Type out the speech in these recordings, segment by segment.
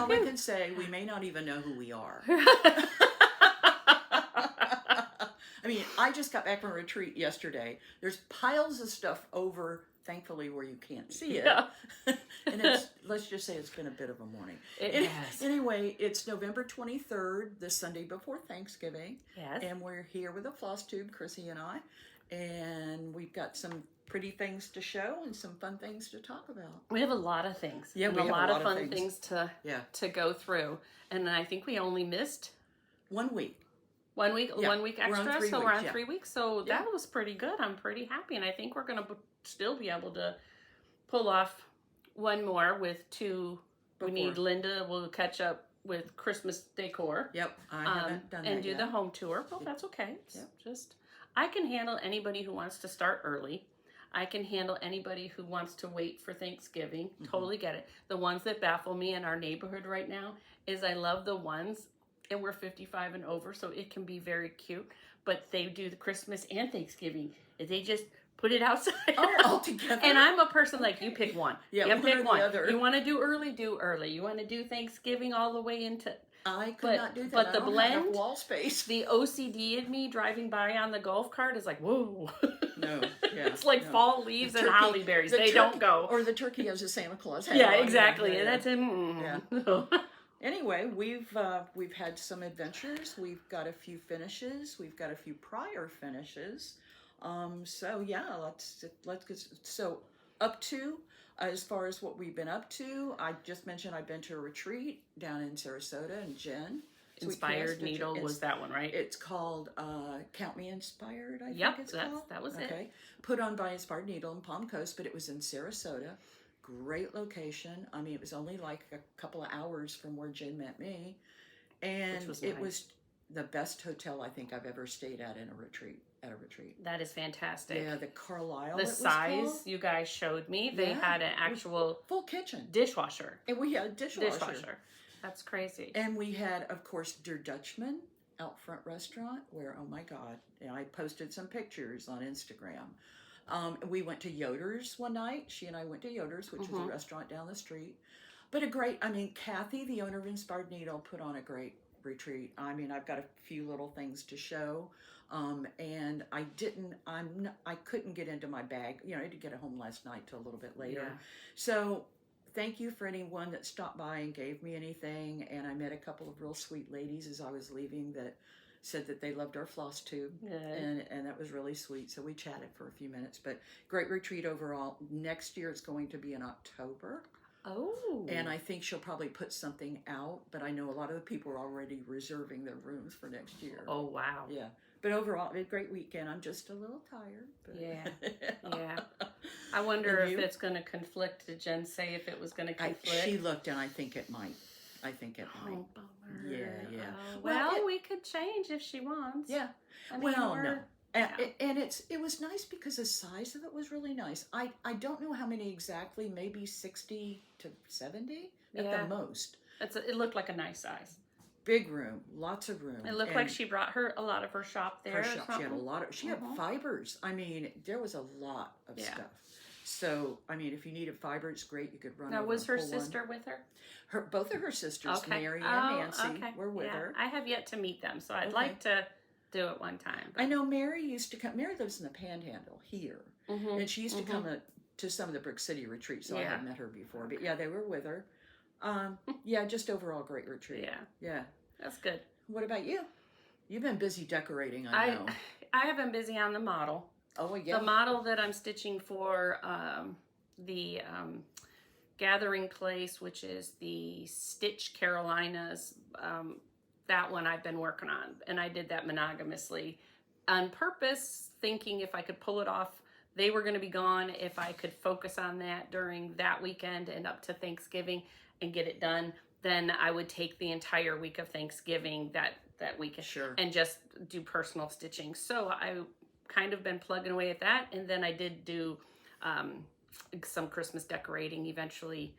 we can say we may not even know who we are. I mean, I just got back from a retreat yesterday. There's piles of stuff over, thankfully, where you can't see it. Yeah. And let's just say it's been a bit of a morning. It has. Anyway, it's November 23rd, the Sunday before Thanksgiving. Yes. And we're here with a FlossTube, Chrissy and I. And we've got some pretty things to show and some fun things to talk about. We have a lot of things. Yeah, and we a have lot a of lot fun of things to go through. And I think we only missed 1 week. 1 week, Yeah. 1 week extra. We're on 3 so we're weeks, on yeah. 3 weeks. So Yeah. that was pretty good. I'm pretty happy. And I think we're going to still be able to pull off one more with two. We need Linda. We'll catch up with Christmas decor. Yep, I haven't done that and do yet. the home tour. Well, that's okay. It's just, I can handle anybody who wants to start early. I can handle anybody who wants to wait for Thanksgiving. Mm-hmm. Totally get it. The ones that baffle me in our neighborhood right now is I love the ones, and we're 55 and over, so it can be very cute, but they do the Christmas and Thanksgiving. They just put it outside. Oh, all together. And I'm a person like, you pick one. Yeah, you one pick or the one. other. You want to do early, do early. You want to do Thanksgiving all the way into... I could not do that. But I the don't have blend, enough wall space. the OCD in me driving by on the golf cart is like, whoa. No, yeah. It's like no. fall leaves The and turkey- holly berries. the They turkey- don't go. Or the turkey has a Santa Claus hat Yeah, on. exactly. Yeah, And that's him. Yeah. Anyway, we've had some adventures. We've got a few finishes. We've got a few prior finishes. So yeah, let's get so up to as far as what we've been up to. I just mentioned I've been to a retreat down in Sarasota, and Jen. Inspired Needle was that one, right? It's called Count Me Inspired, I Yep, think it's called. that was it. Put on by Inspired Needle in Palm Coast, but it was in Sarasota. Great location. I mean, it was only like a couple of hours from where Jen met me. And it was the best hotel I think I've ever stayed at in a retreat. That is fantastic. Yeah, the Carlisle. The size you guys showed me, they had an actual full kitchen dishwasher. And we had a dishwasher. That's crazy. And we had, of course, Der Dutchman out front restaurant where, oh my God, and I posted some pictures on Instagram. We went to Yoder's one night. She and I went to Yoder's, which is a restaurant down the street. But Kathy, the owner of Inspired Needle, put on a great retreat. I mean, I've got a few little things to show. And I couldn't get into my bag. You know, I had to get it home last night till a little bit later. Yeah. So thank you for anyone that stopped by and gave me anything. And I met a couple of real sweet ladies as I was leaving that said that they loved our FlossTube. And that was really sweet. So we chatted for a few minutes, but great retreat overall. Next year it's going to be in October. Oh. And I think she'll probably put something out, but I know a lot of the people are already reserving their rooms for next year. Oh, wow. Yeah. But overall, a great weekend. I'm just a little tired. But Yeah. I wonder if it's going to conflict. Did Jen say if it was going to conflict? She looked, and I think it might. Oh, bummer. Yeah. Oh, well, we could change if she wants. Yeah. I mean, no. And it was nice because the size of it was really nice. I don't know how many exactly, maybe 60 to 70 at the most. It looked like a nice size. Big room, lots of room. It looked like she brought a lot of her shop there. She had a lot of. She had fibers. I mean, there was a lot of stuff. So, I mean, if you needed fiber, it's great. You could run. Now, over was a her full sister one. with her? Both of her sisters, Mary and Nancy, were with her. I have yet to meet them, so I'd like to do it one time. I know Mary used to come. Mary lives in the Panhandle here, and she used to come to some of the Brick City retreats. So I had met her before, but yeah, they were with her. Yeah, just overall great retreat. Yeah, that's good. What about you? You've been busy decorating, I know. I have been busy on the model. Oh, yeah. The model that I'm stitching for the Gathering Place, which is the Stitch Carolinas. That one I've been working on, and I did that monogamously on purpose, thinking if I could pull it off, they were going to be gone. If I could focus on that during that weekend and up to Thanksgiving and get it done, then I would take the entire week of Thanksgiving that weekend and just do personal stitching. So I kind of been plugging away at that, and then I did do some Christmas decorating. Eventually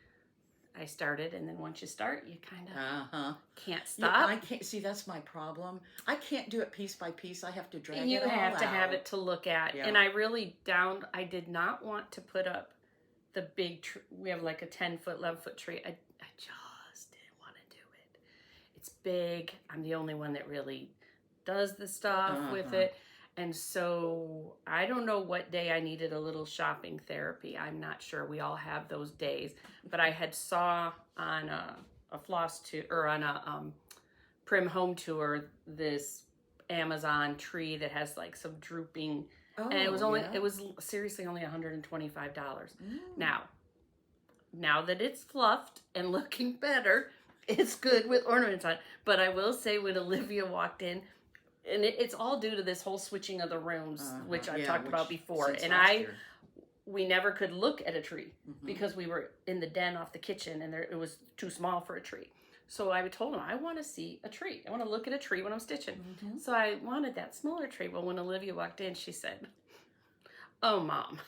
I started, and then once you start, you kind of can't stop. Yeah, I can't see. That's my problem. I can't do it piece by piece. I have to drag it all out. You have to have it to look at. And I really I did not want to put up the big tree. We have like a 10-foot, 11-foot tree. I just didn't want to big. I'm the only one that really does the stuff with it. And so I don't know what day I needed a little shopping therapy. I'm not sure. We all have those days. But I had saw on a FlossTube or on a Prim home tour this Amazon tree that has like some drooping, and it was only it was seriously only $125. Now that it's fluffed and looking better, it's good with ornaments on. But I will say, when Olivia walked in, and it's all due to this whole switching of the rooms, which I've talked about before, and we never could look at a tree because we were in the den off the kitchen, and it was too small for a tree. So I told him, I want to see a tree. I want to look at a tree when I'm stitching. So I wanted that smaller tree. Well, when Olivia walked in, she said, "Oh, Mom."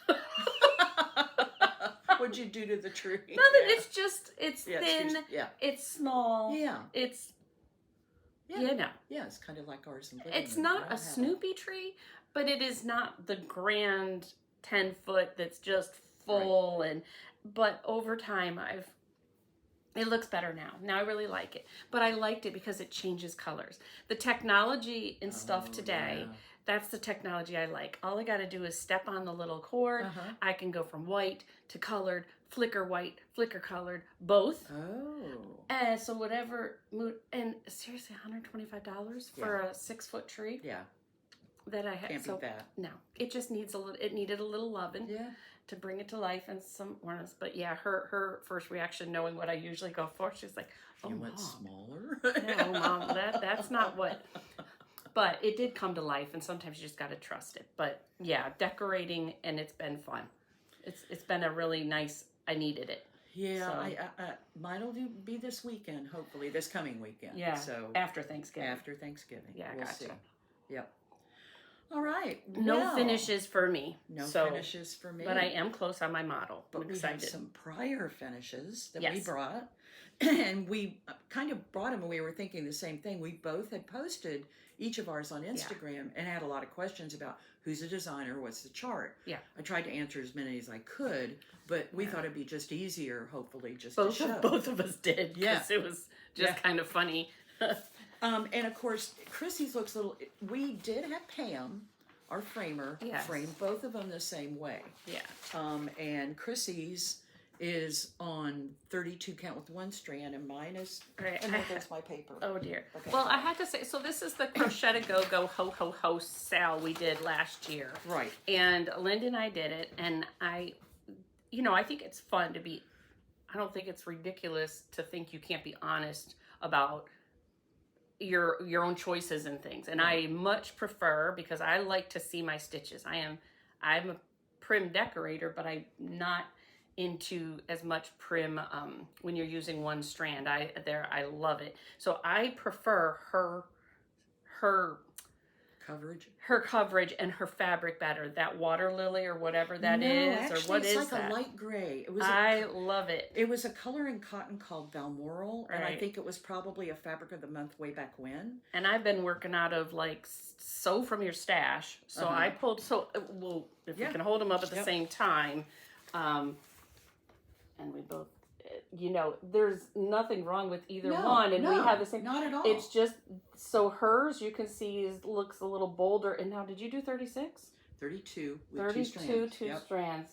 What'd you do to the tree? Nothing. It's just, it's thin. It's small. It's, it's kind of like ours. It's not a Snoopy tree, but it is not the grand 10-foot that's just full. But over time, it looks better now. Now I really like it. But I liked it because it changes colors. The technology and stuff today, that's the technology I like. All I got to do is step on the little cord. I can go from white to colored, flicker white, flicker colored, both. And so whatever mood, and seriously, $125 for a 6-foot tree. That I had. Can't beat that. No, it just needs it needed a little loving. To bring it to life and some ornaments. But yeah, her first reaction, knowing what I usually go for, she's like, "Oh, you went smaller." No, Mom, that's not what. But it did come to life, and sometimes you just got to trust it. But yeah, decorating, and it's been fun. It's been a really nice. I needed it. Yeah, so. Mine will be this weekend, hopefully this coming weekend. Yeah. So after Thanksgiving. Yeah, we'll gotcha. see. Yep. All right. No finishes for me. No finishes for me. But I am close on my model. But I'm excited. We have some prior finishes that we brought. And we kind of brought them, and we were thinking the same thing. We both had posted each of ours on Instagram and had a lot of questions about who's the designer, what's the chart. I tried to answer as many as I could, but we thought it'd be just easier, hopefully, just to show. Both of us did. Yes, it was just kind of funny. And of course, Chrissy's looks a little. We did have Pam, our framer, frame both of them the same way. And Chrissy's is on 32 count with one strand, and mine is. Right. And there's my paper. Oh dear. Okay. Well, I had to say, so this is the Crochette Go Ho Ho Ho sale we did last year. Right. And Linda and I did it, and I think it's fun to be. I don't think it's ridiculous to think you can't be honest about your own choices and things. And I much prefer, because I like to see my stitches. I'm a prim decorator, but I'm not into as much prim when you're using one strand. I love it. So I prefer her coverage and her fabric better. That water lily or whatever that is, actually, or what is like that? A light gray. I love it. It was a color in cotton called Balmoral, and I think it was probably a fabric of the month way back when. And I've been working out of like sew from your stash. So I pulled. So if we can hold them up at the same time, and we both. There's nothing wrong with either one, and we have the same. Not at all. It's just so hers, you can see, looks a little bolder. And now, did you do 36? 32 with 32 two strands.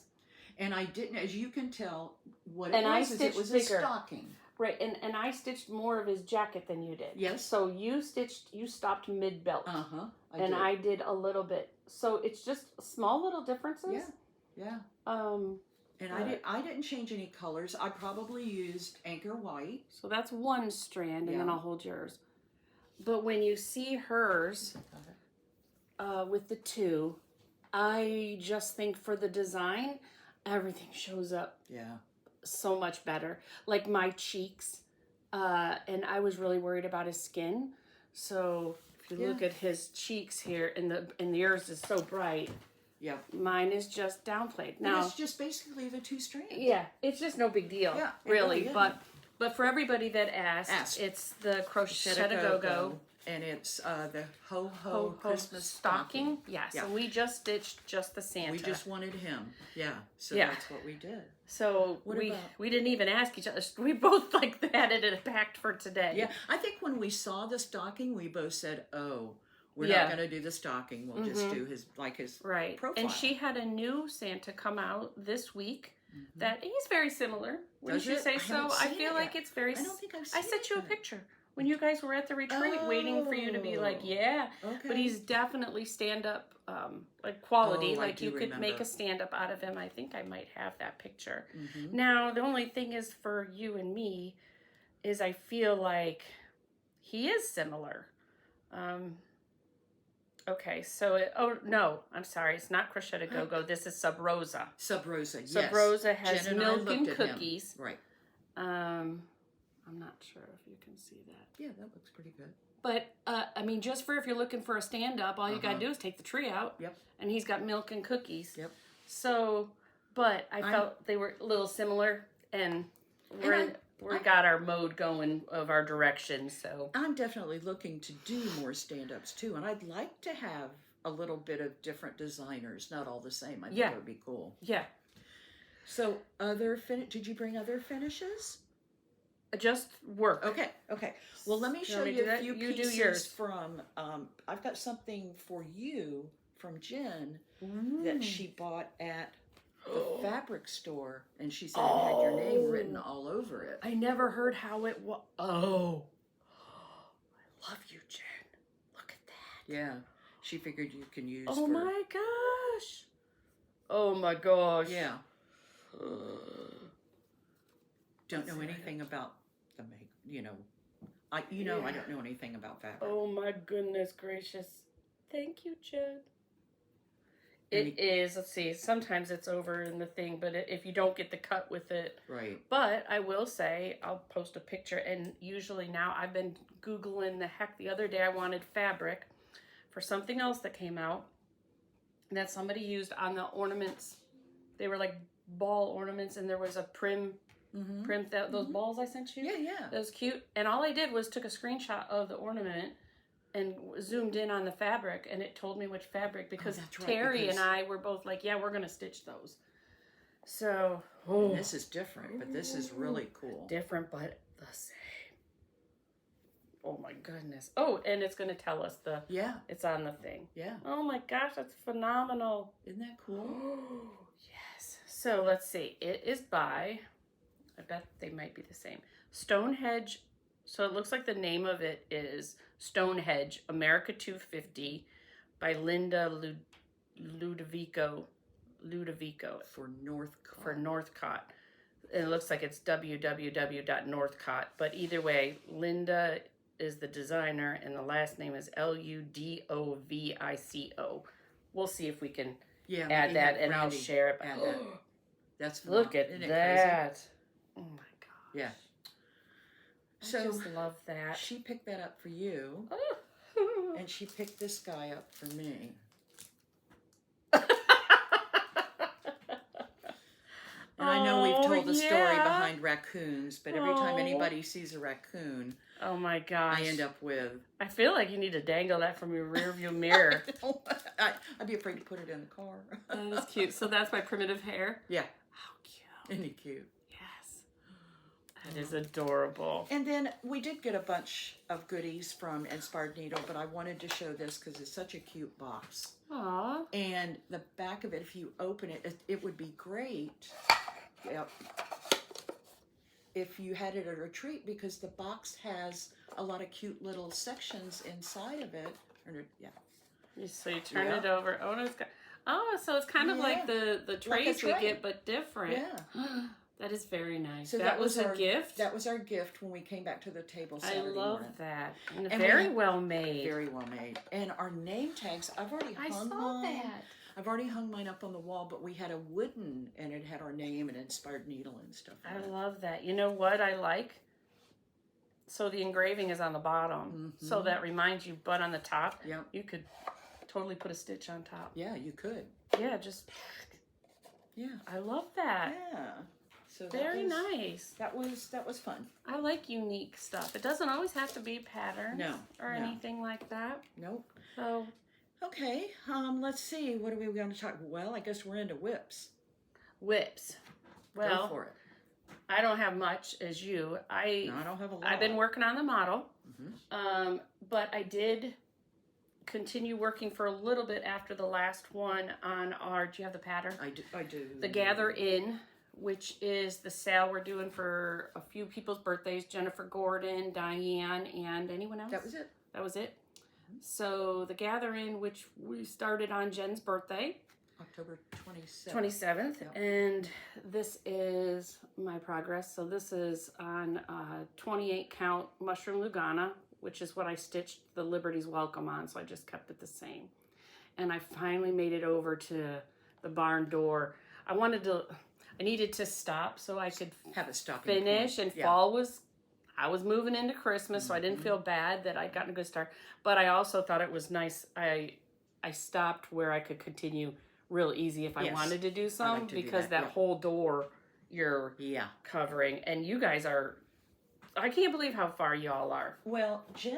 And I didn't, as you can tell, what and it was. It was bigger. A stocking. Right, and I stitched more of his jacket than you did. Yes. So you stopped mid belt. I did a little bit. So it's just small little differences. Yeah. And I didn't change any colors. I probably used Anchor White. So that's one strand, and then I'll hold yours. But when you see hers with the two, I just think for the design, everything shows up so much better. Like my cheeks, and I was really worried about his skin. So if you look at his cheeks here, and yours is so bright. Yeah. Mine is just downplayed. Now it's just basically the two strands. Yeah, it's just no big deal. Really. But for everybody that asked, it's the Crochette Go and it's the Ho Ho Ho Christmas stocking. Yes, Yeah. and we just stitched just the Santa. We just wanted him. Yeah, so Yeah. that's what we did. So What we about- we didn't even ask each other. We both like had it packed for today. Yeah, I think when we saw the stocking, we both said, "Oh, we're Yeah. not going to do the stocking. We'll just do his Right. profile." And she had a new Santa come out this week that he's very similar. Wouldn't Does you it? say I so? haven't I seen feel it like yet. it's very. I don't think I've I seen sent it you a yet. picture when you guys were at the retreat, waiting for you to be like, yeah. Okay. But he's definitely stand up, like quality. Oh, I like do you could make remember. a stand up out of him. I think I might have that picture. Mhm. Now the only thing is for you and me, is I feel like he is similar. Okay, so no, I'm sorry, it's not Crochette Go-Go. This is Sub Rosa. Sub Rosa, yes. Sub Rosa has Jen and I milk and looked at him. cookies. Right. I'm not sure if you can see that. Yeah, that looks pretty good. But, I mean, just for if you're looking for a stand-up, all you gotta do is take the tree out. Yep. And he's got milk and cookies. Yep. So, but I felt they were a little similar, and we got our mode going of our direction, so. I'm definitely looking to do more stand-ups too, and I'd like to have a little bit of different designers, not all the same. I think that would be cool. Yeah. So, did you bring other finishes? Just work. Okay. Well, let me show want me to you do a that? few You do pieces yours. from, I've got something for you from Jen that she bought at the fabric store, and she said it had your name written all over it. I never heard how it was. Oh. I love you, Jen. Look at that. Yeah. She figured you can use Oh for... my gosh. Oh my gosh. Yeah. Don't know anything about the I don't know anything about fabric. Oh my goodness gracious. Thank you, Jen. It is, let's see, sometimes it's over in the thing, but if you don't get the cut with it. Right. But I will say, I'll post a picture, and usually now I've been Googling the heck. The other day I wanted fabric for something else that came out that somebody used on the ornaments. They were like ball ornaments, and there was a prim, those balls I sent you. Yeah. That was cute. And all I did was took a screenshot of the ornament and zoomed in on the fabric, and it told me which fabric, because that's right, Terri and I were both like, yeah, we're going to stitch those. So, And this is different, but this is really cool. different, but the same. Oh my goodness. Oh, and it's going to tell us it's on the thing. Yeah. Oh my gosh, that's phenomenal. Isn't that cool? Yes. So let's see. It is by, I bet they might be the same, Stonehenge. So it looks like the name of it is Stonehenge, America 250 by Linda Ludovico For Northcott. for Northcott. And it looks like it's www.northcott. But either way, Linda is the designer, and the last name is Ludovico. We'll see if we can add that, and I'll share it. Add that. That's Look at Isn't it that. crazy? Oh my gosh. Yeah. I So just love that. she picked that up for you, and she picked this guy up for me. And I know we've told the story behind raccoons, but every time anybody sees a raccoon, oh my gosh. I end up with... I feel like you need to dangle that from your rearview mirror. I'd be afraid to put it in the car. That is cute. So that's my primitive hair? Yeah. How cute. Isn't it cute? Yes. That is adorable. And then we did get a bunch of goodies from Inspired Needle, but I wanted to show this because it's such a cute box. Aww. And the back of it, if you open it, it would be great. Yep. If you had it at a retreat, because the box has a lot of cute little sections inside of it. So you turn it over. Oh, no, so it's kind of like the trays we get, but different. Yeah. That is very nice. So that was a gift? That was our gift when we came back to the table Saturday I love morning. that. And very well made. Very well made. And our name tags, I've already hung mine. I've already hung mine up on the wall, but we had a wooden, and it had our name and Inspired Needle and stuff. I love that. You know what I like? So the engraving is on the bottom, so that reminds you, but on the top, you could totally put a stitch on top. Yeah, you could. Yeah, just... Yeah. I love that. Yeah. So Very nice. That was fun. I like unique stuff. It doesn't always have to be patterns or anything like that. Nope. So okay, let's see. What are we going to talk? Well, I guess we're into whips. Whips. Well, go for it. I don't have much as you. I don't have a lot. I've been working on the model, but I did continue working for a little bit after the last one on our. Do you have the pattern? I do. The Gather In, which is the sale we're doing for a few people's birthdays. Jennifer Gordon, Diane, and anyone else? That was it. That was it. So the Gather In, which we started on Jen's birthday. October 27th. 27th. Yep. And this is my progress. So this is on 28 count mushroom Lugana, which is what I stitched the Liberty's Welcome on. So I just kept it the same. And I finally made it over to the barn door. I needed to stop so I could have a stop finish. And I was moving into Christmas, so I didn't feel bad that I'd gotten a good start. But I also thought it was nice. I stopped where I could continue real easy if I wanted to do some, because that whole door you're covering, and you guys are, I can't believe how far y'all are. Well, Jen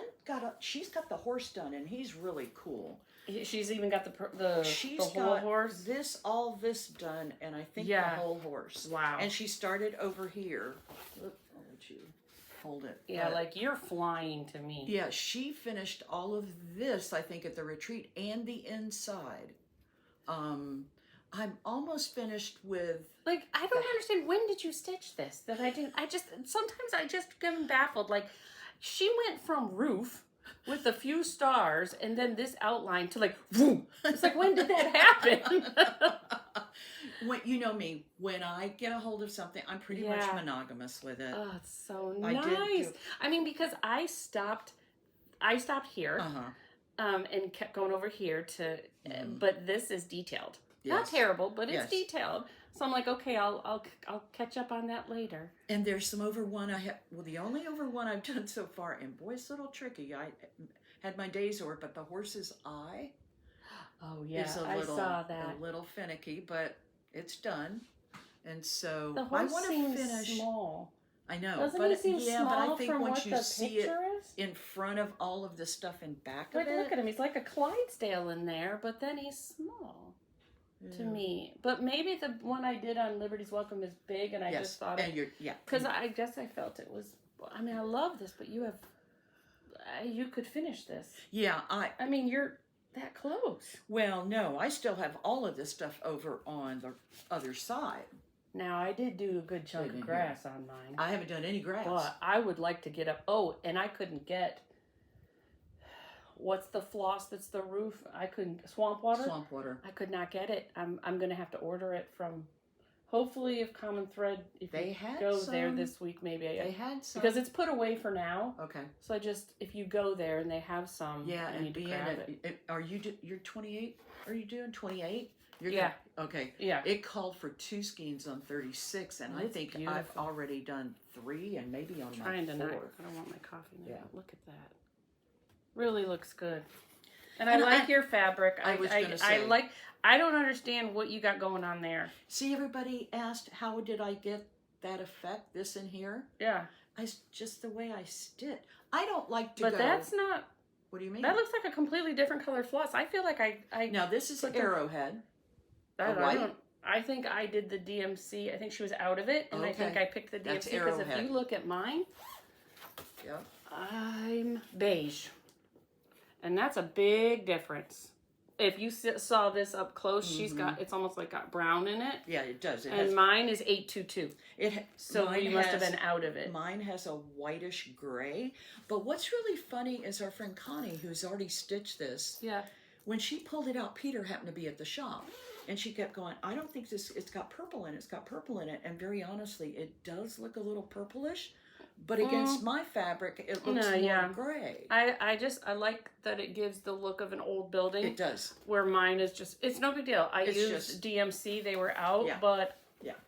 she's got the horse done, and he's really cool. She's even got the whole horse. All this done, and I think the whole horse. Wow. And she started over here. Look, I'll let you hold it. Yeah, like you're flying to me. Yeah, she finished all of this, I think, at the retreat and the inside. I'm almost finished with. Like, I don't understand. When did you stitch this? Sometimes I just get baffled. Like, she went from roof with a few stars and then this outline to like, boom. It's like, when did that happen? When, you know me, when I get a hold of something, I'm pretty much monogamous with it. Oh, it's so nice. I mean, because I stopped here. And kept going over here to, but this is detailed. Yes. Not terrible, but it's detailed. So I'm like, okay, I'll catch up on that later. And there's some over one I have. Well, the only over one I've done so far, and boy, it's a little tricky. I had my days over, but the horse's eye. Oh yeah, I saw that. A little finicky, but it's done. And so the horse I want to finish. Small. I know, Doesn't he seem small but I think from once what you the see picture it is? in front of all of the stuff in back Like, of it. look at him. He's like a Clydesdale in there, but then he's small to me. But maybe the one I did on Liberty's Welcome is big, and I just thought because I guess I felt it was. I mean, I love this, but you could finish this. Yeah, I mean, you're that close. Well, no, I still have all of this stuff over on the other side. Now, I did do a good chunk of grass on mine. I haven't done any grass. But I would like to get up. Oh, and I couldn't get... What's the floss that's the roof? I couldn't... Swamp water? Swamp water. I could not get it. I'm going to have to order it from... Hopefully, if Common Thread... If they you go there this week, maybe... They had some. Because it's put away for now. Okay. So if you go there and they have some... Yeah, I need to grab it. You're 28? Are you doing 28? Okay. Yeah. It called for 2 skeins on 36, and I think beautiful. I've already done 3 and maybe on my 4th. I don't want my coffee now. Yeah. Look at that. Really looks good. And I like your fabric. I don't understand what you got going on there. See, everybody asked, how did I get that effect, this in here? Yeah. Just the way I stitch. I don't like to But that's not... What do you mean? That looks like a completely different color floss. I feel like I now, this is Arrowhead. I think I did the DMC. I think she was out of it, and I think I picked the DMC because if you look at mine, I'm beige, and that's a big difference. If you saw this up close, she's it's almost like got brown in it. Yeah, it does. Mine is 822. So you must have been out of it. Mine has a whitish gray. But what's really funny is our friend Connie, who's already stitched this. Yeah. When she pulled it out, Peter happened to be at the shop. And she kept going, I don't think it's got purple in it. It's got purple in it. And very honestly, it does look a little purplish. But against my fabric, it looks more gray. I like that it gives the look of an old building. It does. Where mine is it's no big deal. I used DMC. They were out, but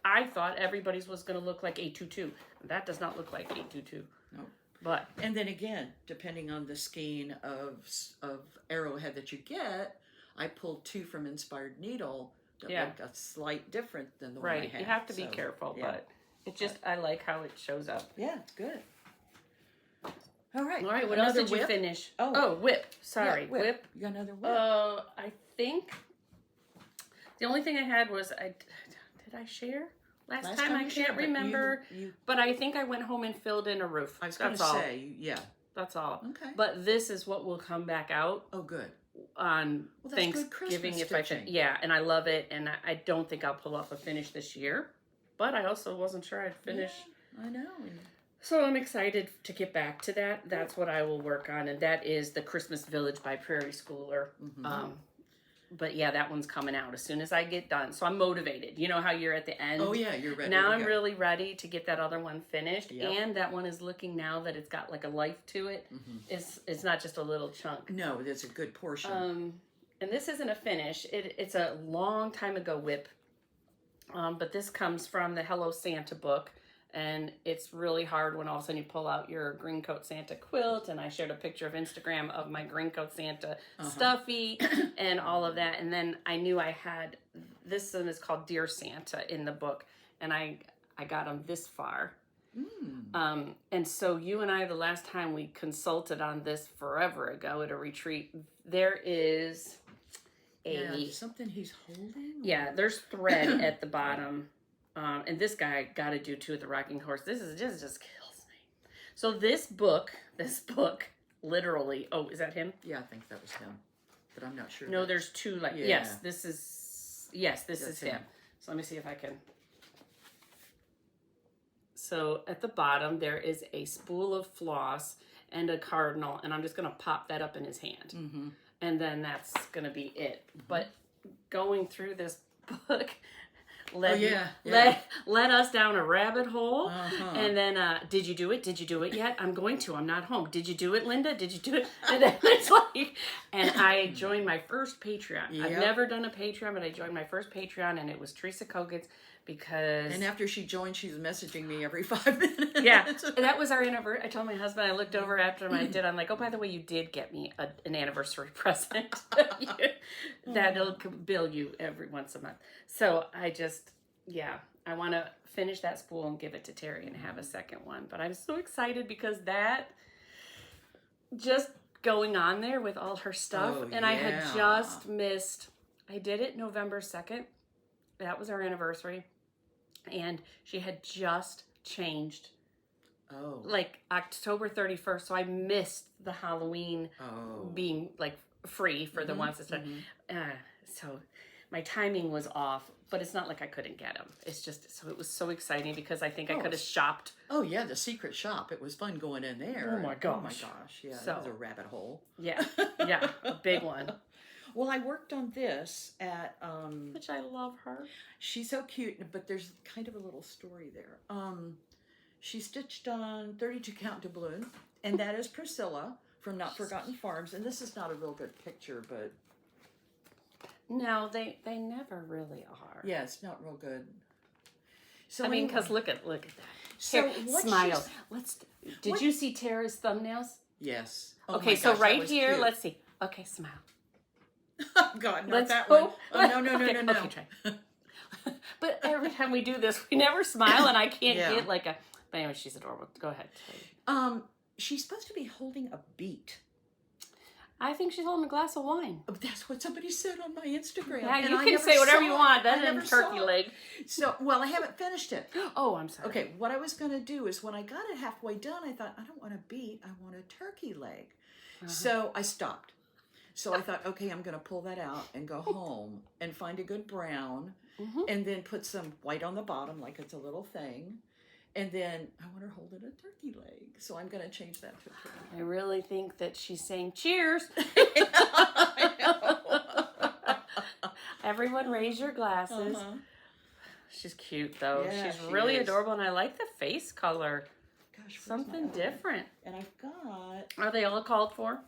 I thought everybody's was going to look like 822. That does not look like 822. No. But and then again, depending on the skein of Arrowhead that you get, I pulled 2 from Inspired Needle that look a slight different than the one I had. You have to be careful, but It just, I like how it shows up. Yeah, it's good. All right. All right, what else did you finish? Oh, whip. Sorry, yeah, whip. You got another whip? I think the only thing I had was, did I share? Last time I can't remember, but I think I went home and filled in a roof. I was going to say, yeah. That's all. Okay. But this is what will come back out. Oh, good. On Thanksgiving, if I can. Yeah, and I love it, and I don't think I'll pull off a finish this year, but I also wasn't sure I'd finish. Yeah, I know. So I'm excited to get back to that. That's what I will work on, and that is the Christmas Village by Prairie Schooler. Mm-hmm. But yeah, that one's coming out as soon as I get done. So I'm motivated. You know how you're at the end? Oh yeah, you're ready. Now I'm really ready to get that other one finished. Yep. And that one is looking now that it's got like a life to it. Mm-hmm. It's not just a little chunk. No, it's a good portion. And this isn't a finish. It's a long time ago whip. But this comes from the Hello Santa book. And it's really hard when all of a sudden you pull out your green coat Santa quilt. And I shared a picture of Instagram of my green coat Santa stuffy and all of that. And then I knew I had, this one is called Dear Santa in the book. And I got them this far. And so you and I, the last time we consulted on this forever ago at a retreat, there is something he's holding? Yeah, there's thread at the bottom. And this guy got to do too with the rocking horse. This just kills me. So this book, literally. Oh, is that him? Yeah, I think that was him, but I'm not sure. No, there's two. Like yes, this is him. So let me see if I can. So at the bottom there is a spool of floss and a cardinal, and I'm just gonna pop that up in his hand, and then that's gonna be it. But going through this book. Led us down a rabbit hole. And then, did you do it? Did you do it yet? I'm going to. I'm not home. Did you do it, Linda? Did you do it? And then it's like, and I joined my first Patreon. Yep. I've never done a Patreon, but I joined my first Patreon, and it was Teresa Kogut's because... And after she joined, she was messaging me every 5 minutes. Yeah, that was our anniversary. I told my husband, I looked over after I did. I'm like, oh, by the way, you did get me an anniversary present. That'll bill you every once a month. So I just, I want to finish that spool and give it to Terri and have a second one. But I'm so excited because that just going on there with all her stuff. And I had just missed, I did it November 2nd. That was our anniversary. And she had just changed like October 31st. So I missed the Halloween being like free for the ones that started. So my timing was off, but it's not like I couldn't get them. It's just, so it was so exciting because I think I could have shopped. Oh yeah, the secret shop. It was fun going in there. Oh my gosh. Yeah, that was a rabbit hole. Yeah, a big one. Well, I worked on this at... Which I love her. She's so cute, but there's kind of a little story there. She stitched on 32 count doubloon, and that is Priscilla from Notforgotten Farms. And this is not a real good picture, but... No, they never really are. Yeah, it's not real good. So I mean, because look at that. So here, smile. Did you see Tara's thumbnails? Yes. Oh okay, so right here, cute. Let's see. Okay, smile. Oh God, not that one. Oh no. Okay, try. But every time we do this, we never smile, and I can't get like a. But anyway, she's adorable. Go ahead. She's supposed to be holding a beet. I think she's holding a glass of wine. That's what somebody said on my Instagram. Yeah, you can say whatever you want. That's a turkey leg. So, well, I haven't finished it. Oh, I'm sorry. Okay, what I was going to do is when I got it halfway done, I thought, I don't want a beet, I want a turkey leg. So I stopped. So I thought, okay, I'm going to pull that out and go home and find a good brown and then put some white on the bottom like it's a little thing. And then I want her holding a turkey leg. So I'm going to change that to a turkey leg. I really think that she's saying cheers. I know. Everyone raise your glasses. She's cute, though. Yeah, she's really adorable, and I like the face color. Gosh, something different. And I've got... Are they all called for?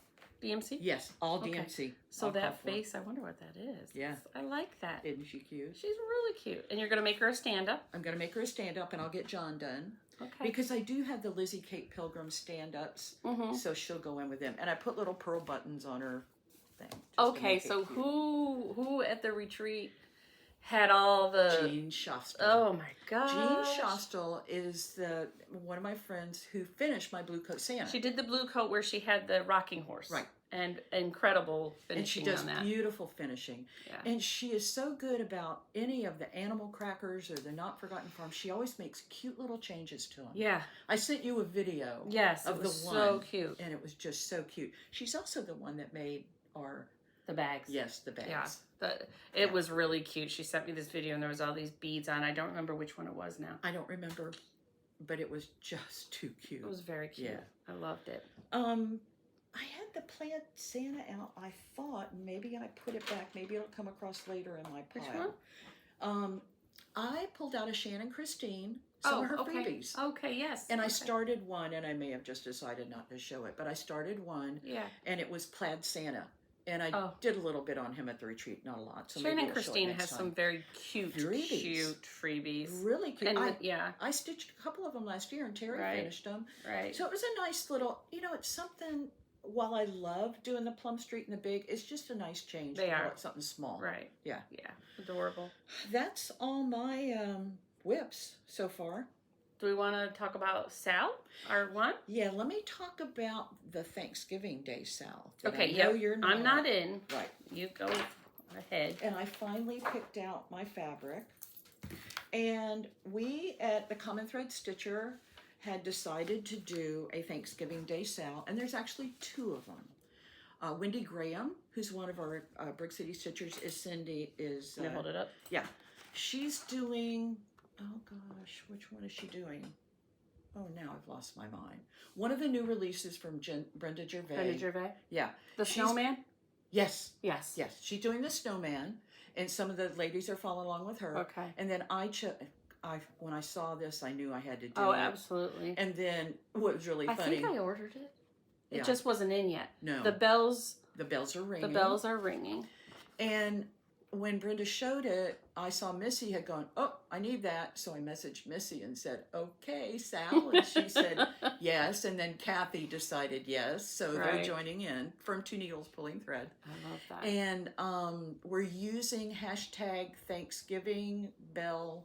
DMC? Yes, all DMC. So that face, I wonder what that is. Yeah. I like that. Isn't she cute? She's really cute. And you're going to make her a stand-up? I'm going to make her a stand-up, and I'll get John done. Okay. Because I do have the Lizzie Kate Pilgrim stand-ups, so she'll go in with them. And I put little pearl buttons on her thing. Okay, so who at the retreat had all the... Jean Shostel. Oh my gosh. Jean Shostel is one of my friends who finished my Blue Coat Santa. She did the blue coat where she had the rocking horse. Right. And incredible finishing and she does on that. beautiful finishing. Yeah. And she is so good about any of the animal crackers or the Notforgotten Farms. She always makes cute little changes to them. Yeah. I sent you a video. Yes, of it was the one, so cute. And it was just so cute. She's also the one that made our... The bags. Yes, the bags. Yeah. It was really cute. She sent me this video and there was all these beads on. I don't remember which one it was now. I don't remember, but it was just too cute. It was very cute. Yeah. I loved it. I had the plaid Santa out. I thought maybe I put it back. Maybe it'll come across later in my pile. Which one? I pulled out a Shannon Christine, some of her freebies. Okay, yes. And I started one, and I may have just decided not to show it, but I started one. Yeah. And it was plaid Santa. And I did a little bit on him at the retreat, not a lot. So Shannon maybe Christine has time. some very cute freebies. Really cute. And I stitched a couple of them last year, and Terri finished them. Right. So it was a nice little, it's something, while I love doing the Plum Street and the big, it's just a nice change. They are. Something small. Right. Yeah. Yeah. Adorable. That's all my whips so far. Do we want to talk about Sal, our one? Yeah, let me talk about the Thanksgiving Day Sal. Okay, you're not. I'm not in. Right. You go ahead. And I finally picked out my fabric. And we at the Common Thread Stitcher had decided to do a Thanksgiving Day Sal, and there's actually two of them. Wendy Graham, who's one of our Brick City Stitchers, Can you hold it up? Yeah. She's doing... Oh gosh, which one is she doing? Oh, now I've lost my mind. One of the new releases from Brenda Gervais. Brenda Gervais? Yeah. The Snowman? Yes. Yes. Yes. She's doing the Snowman, and some of the ladies are following along with her. Okay. And then when I saw this, I knew I had to do it. Oh, absolutely. And then what was really funny. I think I ordered it. It Yeah. just wasn't in yet. No. The bells are ringing. The bells are ringing. And when Brenda showed it, I saw Missy had gone, oh, I need that. So I messaged Missy and said, okay, Sal. And she said, yes. And then Kathy decided yes. So they're joining in from Two Needles Pulling Thread. I love that. And we're using hashtag Thanksgiving Bell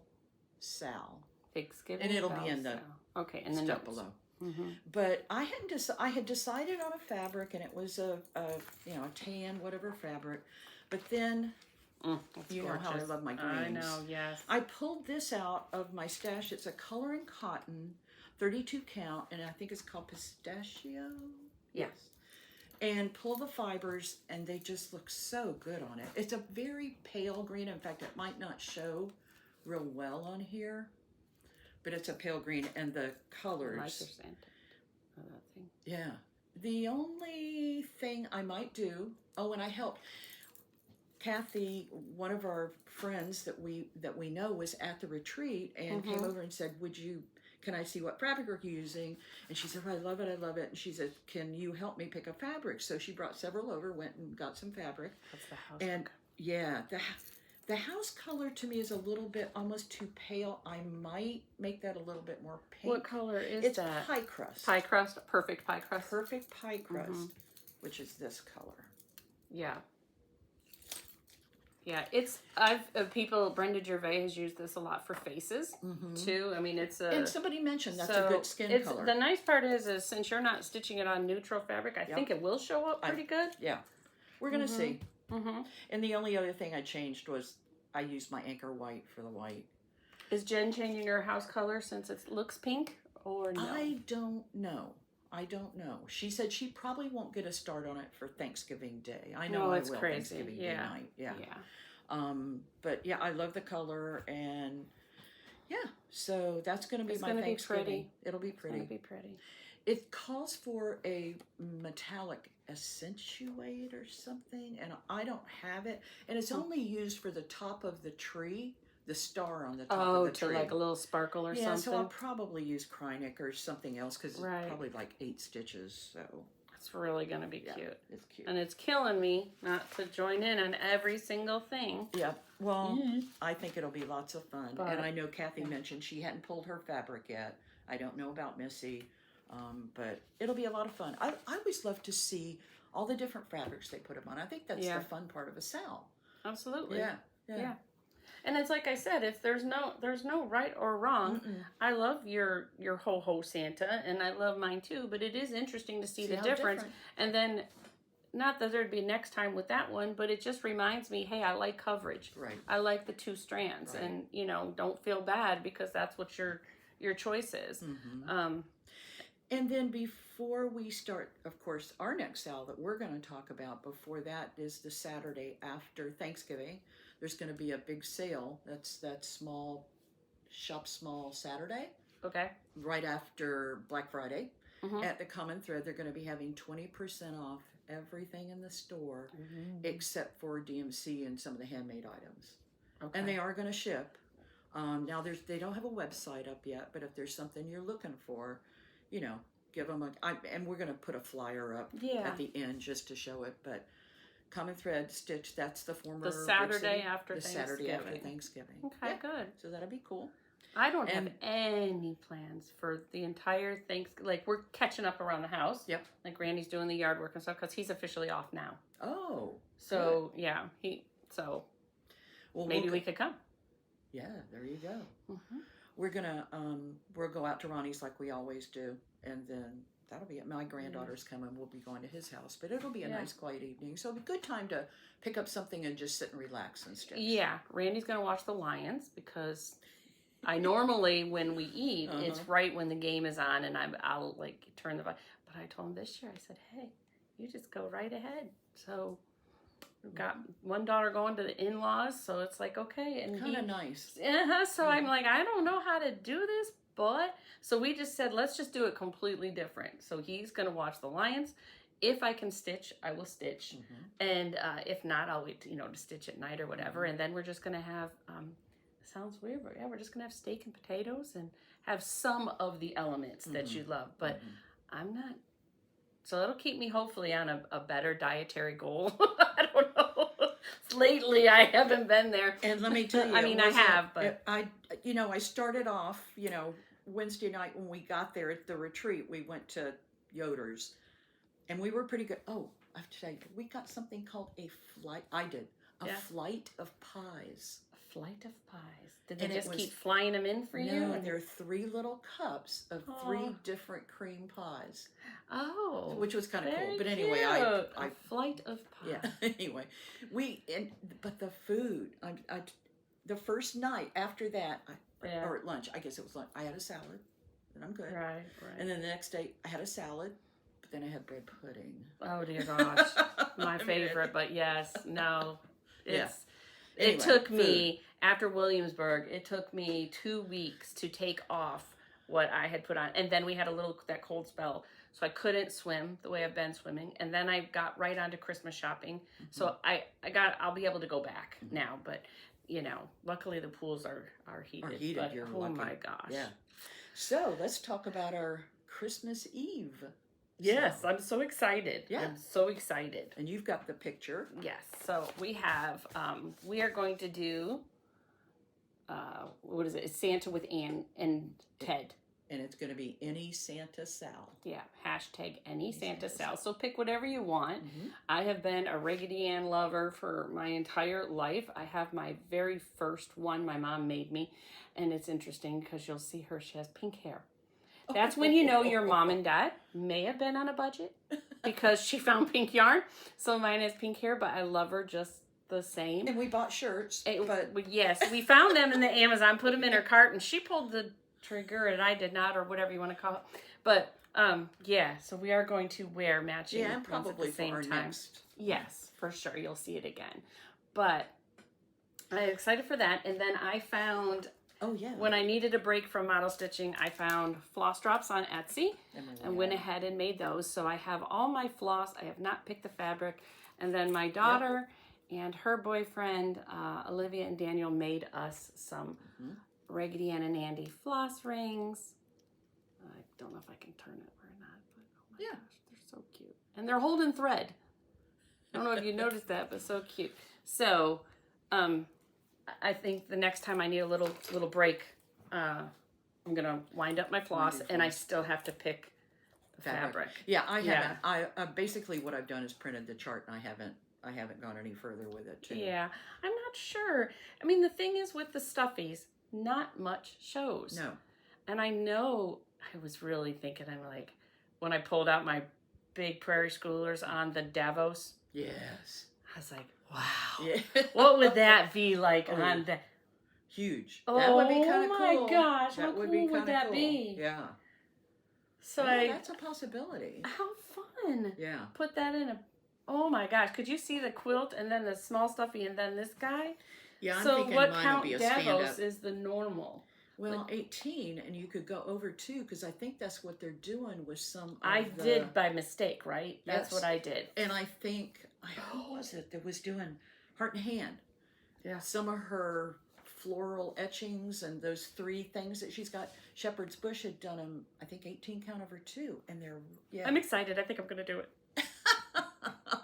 Sal. Thanksgiving And it'll Bell be in the and the stuff notes below. Mm-hmm. But I had decided on a fabric, and it was a tan, whatever fabric. But then... you know how I love my greens. I know, yes. I pulled this out of my stash. It's a color and cotton, 32 count, and I think it's called Pistachio. Yes. And pull the fibers, and they just look so good on it. It's a very pale green. In fact, it might not show real well on here, but it's a pale green, and the colors. I like your scent of that thing. Yeah. The only thing I might do. Oh, and I helped. Kathy, one of our friends that we know, was at the retreat and came over and said, can I see what fabric you're using? And she said, I love it. And she said, can you help me pick a fabric? So she brought several over, went and got some fabric. That's the house. And yeah, the house color to me is a little bit almost too pale. I might make that a little bit more pink. What color is it's that? It's pie crust. Pie crust, perfect pie crust. Perfect pie crust, which is this color. Yeah. Yeah, Brenda Gervais has used this a lot for faces, too. I mean, and somebody mentioned that's a good skin color. The nice part is since you're not stitching it on neutral fabric, I think it will show up pretty good. Yeah. We're going to see. And the only other thing I changed was I used my anchor white for the white. Is Jen changing her house color since it looks pink, or no? I don't know. She said she probably won't get a start on it for Thanksgiving Day. I know it's I will crazy. Thanksgiving Day night. Yeah. But yeah, I love the color, and yeah, so that's going to be my Thanksgiving. Pretty. It'll be pretty. It's going to be pretty. It calls for a metallic accentuate or something, and I don't have it, and it's only used for the top of the tree. The star on the top of the tree. To like a little sparkle or something. Yeah, so I'll probably use Krynic or something else because it's probably like 8 stitches. So it's really going to be cute. It's cute. And it's killing me not to join in on every single thing. Yeah. Well, I think it'll be lots of fun. And I know Kathy mentioned she hadn't pulled her fabric yet. I don't know about Missy, but it'll be a lot of fun. I always love to see all the different fabrics they put them on. I think that's the fun part of a sal. Absolutely. Yeah. And it's like I said, if there's no right or wrong. I love your ho-ho Santa, and I love mine too, but it is interesting to see the difference. And then, not that there'd be next time with that one, but it just reminds me, hey, I like coverage. Right. I like the 2 strands, and don't feel bad because that's what your choice is. And then before we start, of course, our next sale that we're going to talk about before that is the Saturday after Thanksgiving. There's going to be a big sale. That's that small, shop small Saturday. Okay. Right after Black Friday. At the Common Thread, they're going to be having 20% off everything in the store except for DMC and some of the handmade items. Okay. And they are going to ship. Now, they don't have a website up yet, but if there's something you're looking for, give them and we're going to put a flyer up at the end just to show it, but Common Thread Stitch, that's the former the Saturday after Thanksgiving. Saturday after Thanksgiving. Okay, good. So that'll be cool. I don't have any plans for the entire Thanksgiving. Like, we're catching up around the house. Yep. Like, Randy's doing the yard work and stuff because he's officially off now. Oh. So, yeah. Well, maybe we could come. Yeah, there you go. We're gonna we'll go out to Ronnie's like we always do, and then that'll be it. My granddaughter's coming. We'll be going to his house, but it'll be a nice, quiet evening. So it'll be a good time to pick up something and just sit and relax and stitch. Yeah, Randy's gonna watch the Lions because I normally, when we eat, it's right when the game is on, and I'll like turn the. But I told him this year, I said, hey, you just go right ahead. So. We've got one daughter going to the in-laws, so it's like, okay. And kind of nice. So I'm like, I don't know how to do this, but... So we just said, let's just do it completely different. So he's going to watch the Lions. If I can stitch, I will stitch. And if not, I'll wait to stitch at night or whatever. And then we're just going to have... sounds weird, but yeah, we're just going to have steak and potatoes and have some of the elements that you love. But I'm not... So that'll keep me hopefully on a better dietary goal. I don't know. Lately, I haven't been there. And let me tell you, I mean, I have, but I started off, Wednesday night when we got there at the retreat, we went to Yoder's, and we were pretty good. Oh, I have to tell you, we got something called a flight. I did a flight of pies. A flight of pies. Did they just keep flying them in for you? No, and there are 3 little cups of 3 different cream pies. Oh, which was kind of cool. But anyway, a flight of pies. Yeah. Anyway, but the food. The first night after that, or at lunch, I guess it was lunch. I had a salad, and I'm good. Right. And then the next day, I had a salad, but then I had bread pudding. Oh dear gosh, my favorite. But yes, no, Anyway, it took me. After Williamsburg, it took me 2 weeks to take off what I had put on. And then we had that cold spell. So I couldn't swim the way I've been swimming. And then I got right onto Christmas shopping. So I'll be able to go back now. But, luckily the pools are heated. But, you're oh lucky. my gosh. Yeah. So let's talk about our Christmas Eve. Yes, I'm so excited. Yeah. I'm so excited. And you've got the picture. Yes. So we have, we are going to do... what is it? It's Santa with Ann and Ted. And it's going to be Any Santa Sal. Yeah, hashtag Any Santa Sal. So pick whatever you want. I have been a Raggedy Ann lover for my entire life. I have my very first one my mom made me. And it's interesting because you'll see her, she has pink hair. That's when you know your mom and dad may have been on a budget because she found pink yarn. So mine has pink hair, but I love her just the same. And we bought shirts. But yes, we found them in the Amazon, put them in her cart, and she pulled the trigger, and I did not, or whatever you want to call it. But yeah, so we are going to wear matching and probably at the same for our time. Next. Yes, for sure. You'll see it again. But I'm excited for that. And then I found... Oh, yeah. When I needed a break from model stitching, I found floss drops on Etsy and went ahead and made those. So I have all my floss. I have not picked the fabric. And then my daughter and her boyfriend, Olivia and Daniel, made us some Raggedy Ann and Andy floss rings. I don't know if I can turn it or not, but oh my gosh, they're so cute. And they're holding thread. I don't know if you noticed that, but so cute. So, I think the next time I need a little break, I'm gonna wind up my floss, and I still have to pick the fabric. Yeah, I haven't. I basically what I've done is printed the chart, and I haven't I haven't gone any further with it too. Yeah, I'm not sure. I mean, the thing is with the stuffies, not much shows. No. And I know I was really thinking, I'm like, when I pulled out my big prairie schoolers on the Davos. Yes. I was like, wow. Yeah. What would that be like on the... Huge. Oh, that would be kind of cool. Oh my gosh, that how would cool be would that be? Yeah. So that's a possibility. How fun. Yeah. Put that in a... Oh my gosh, could you see the quilt and then the small stuffy and then this guy? Yeah, I'm so thinking what mine count would be a Davos stand-up. is the normal? Well, 18, and you could go over 2, because I think that's what they're doing with some of I did by mistake, right? That's Yes. what I did. And I think, who was it that was doing Heart and Hand? Yeah. Some of her floral etchings and those 3 things that she's got. Shepherd's Bush had done them, I think, 18 count over 2, and they're, yeah. I'm excited. I think I'm going to do it.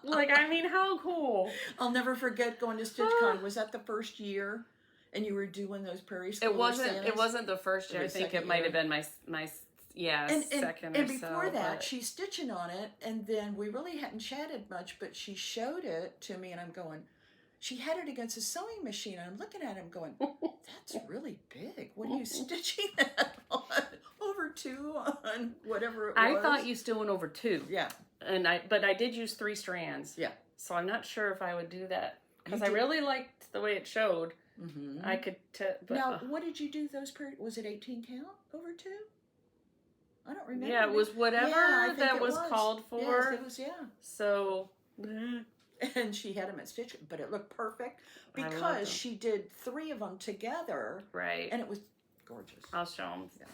Like, I mean, how cool. I'll never forget going to StitchCon. Was that the first year? And you were doing those prairie schoolers? It wasn't the first year. I think it might have been my second or so. And before that, she's stitching on it, and then we really hadn't chatted much, but she showed it to me, and I'm going, she had it against a sewing machine, and I'm looking at him going, that's really big. What are you stitching that on? Over 2 on whatever it was? I thought you still went over 2. Yeah. But I did use 3 strands. Yeah. So I'm not sure if I would do that, because I really liked the way it showed. Mm-hmm. I could now, what did you do those was it 18 count over 2? I don't remember. Yeah, it was whatever that was called for. Yes, it was, yeah. So, and she had them at Stitch, but it looked perfect because she did 3 of them together. Right. And it was gorgeous. I'll show them. Yeah.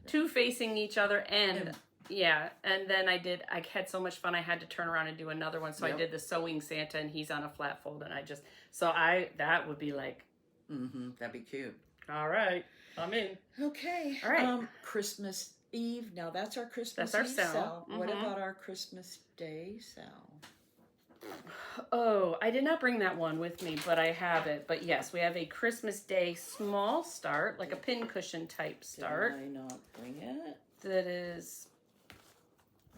2 facing each other and then I had so much fun I had to turn around and do another one. So I did the sewing Santa and he's on a flat fold and that would be like, that'd be cute. All right, I'm in. Okay. All right. Christmas Eve. Now that's our Christmas Eve sale. What about our Christmas Day sale? Oh, I did not bring that one with me, but I have it. But yes, we have a Christmas Day small start, like a pincushion type start. Did I not bring it? That is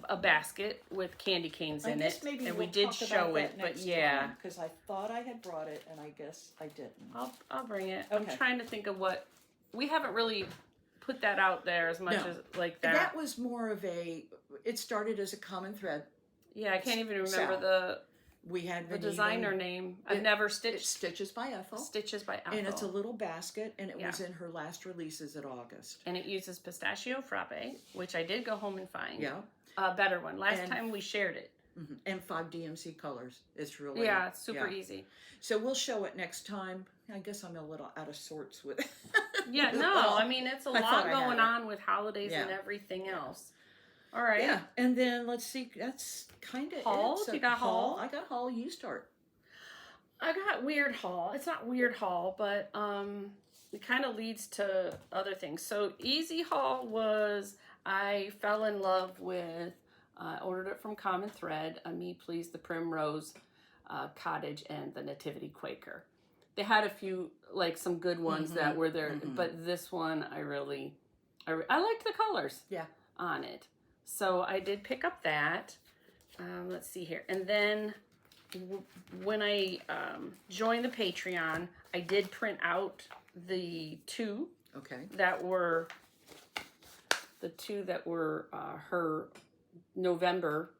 a basket with candy canes in it, maybe and we'll we did talk show about it, that but next yeah, time, because I thought I had brought it, and I guess I didn't. I'll bring it. Okay. I'm trying to think of what we haven't really put that out there as much as like that. That was more of it started as a common thread. Yeah, I can't even remember we had the designer name. I've never stitched. It's Stitches by Ethel. Stitches by Ethel. And it's a little basket, and it was in her last releases at August. And it uses pistachio frappe, which I did go home and find. Yeah. A better one. Last time we shared it. And 5 DMC colors. It's really... Yeah, it's super easy. So we'll show it next time. I guess I'm a little out of sorts with it. Yeah, no, I mean, it's a lot going on with holidays and everything else. All right. Yeah, and then let's see. That's kind of haul. it. So you got haul? I got haul. You start. I got weird haul. It's not weird haul, but it kind of leads to other things. So easy haul was I fell in love with. Ordered it from Common Thread. Me Please, the Primrose Cottage, and the Nativity Quaker. They had a few, like some good ones that were there, but this one I liked the colors on it. So I did pick up that. Let's see here. And then when I joined the Patreon, I did print out the 2 that were her November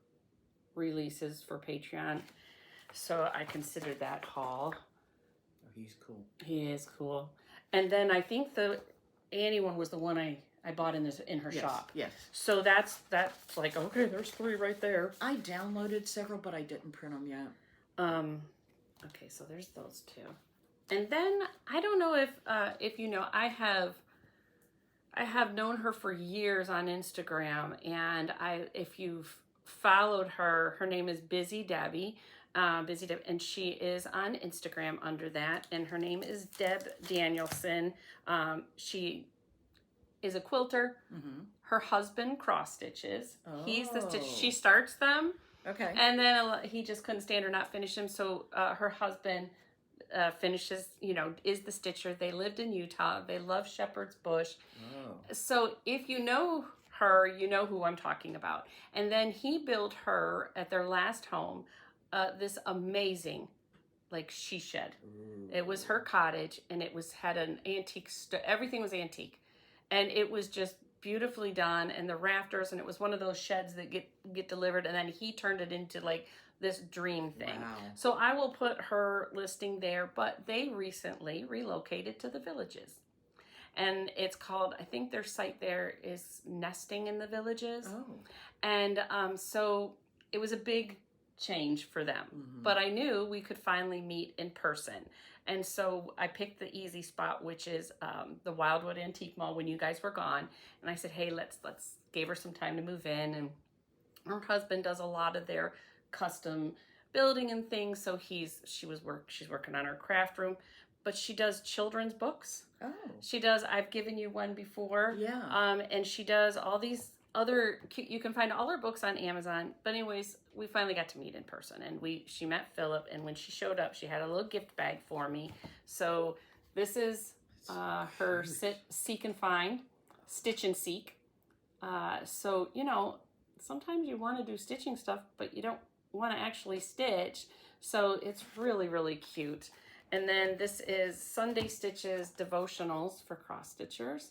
releases for Patreon. So I considered that haul. Oh, he's cool. He is cool. And then I think the Annie one was the one I bought in her shop. Yes. So that's like, okay, there's 3 right there. I downloaded several, but I didn't print them yet. Okay, so there's those 2. And then I don't know if you know, I have known her for years on Instagram, and if you've followed her name is Busy Debbie, and she is on Instagram under that, and her name is Deb Danielson. She is a quilter. Her husband cross stitches. Oh. He's the stitch. She starts them. Okay. And then he just couldn't stand her not finish them, so her husband finishes, is the stitcher. They lived in Utah. They love Shepherd's Bush. Oh. So if you know her, you know who I'm talking about. And then he built her at their last home this amazing, like, she shed. It was her cottage, and it had an antique, everything was antique. And it was just beautifully done, and the rafters, and it was one of those sheds that get delivered, and then he turned it into like this dream thing. Wow. So I will put her listing there, but they recently relocated to the Villages. And it's called, I think their site there is Nesting in the Villages. Oh. And so it was a big change for them. Mm-hmm. But I knew we could finally meet in person. And so I picked the easy spot, which is the Wildwood Antique Mall when you guys were gone. And I said, hey, let's gave her some time to move in. And her husband does a lot of their custom building and things. So she's working on her craft room, but she does children's books. Oh. She does, I've given you one before. Yeah. And she does all these other, you can find all her books on Amazon. But anyways, we finally got to meet in person, and she met Philip, and when she showed up, she had a little gift bag for me. So this is her Seek and Find, Stitch and Seek. So, you know, sometimes you want to do stitching stuff, but you don't want to actually stitch. So it's really, really cute. And then this is Sunday Stitches Devotionals for cross stitchers.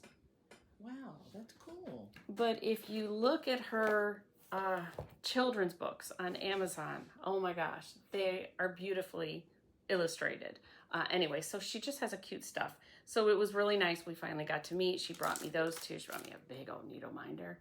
Wow, that's cool. But if you look at her children's books on Amazon, oh my gosh, they are beautifully illustrated. Anyway, so she just has a cute stuff. So it was really nice. We finally got to meet. She brought me those two. She brought me a big old needle minder.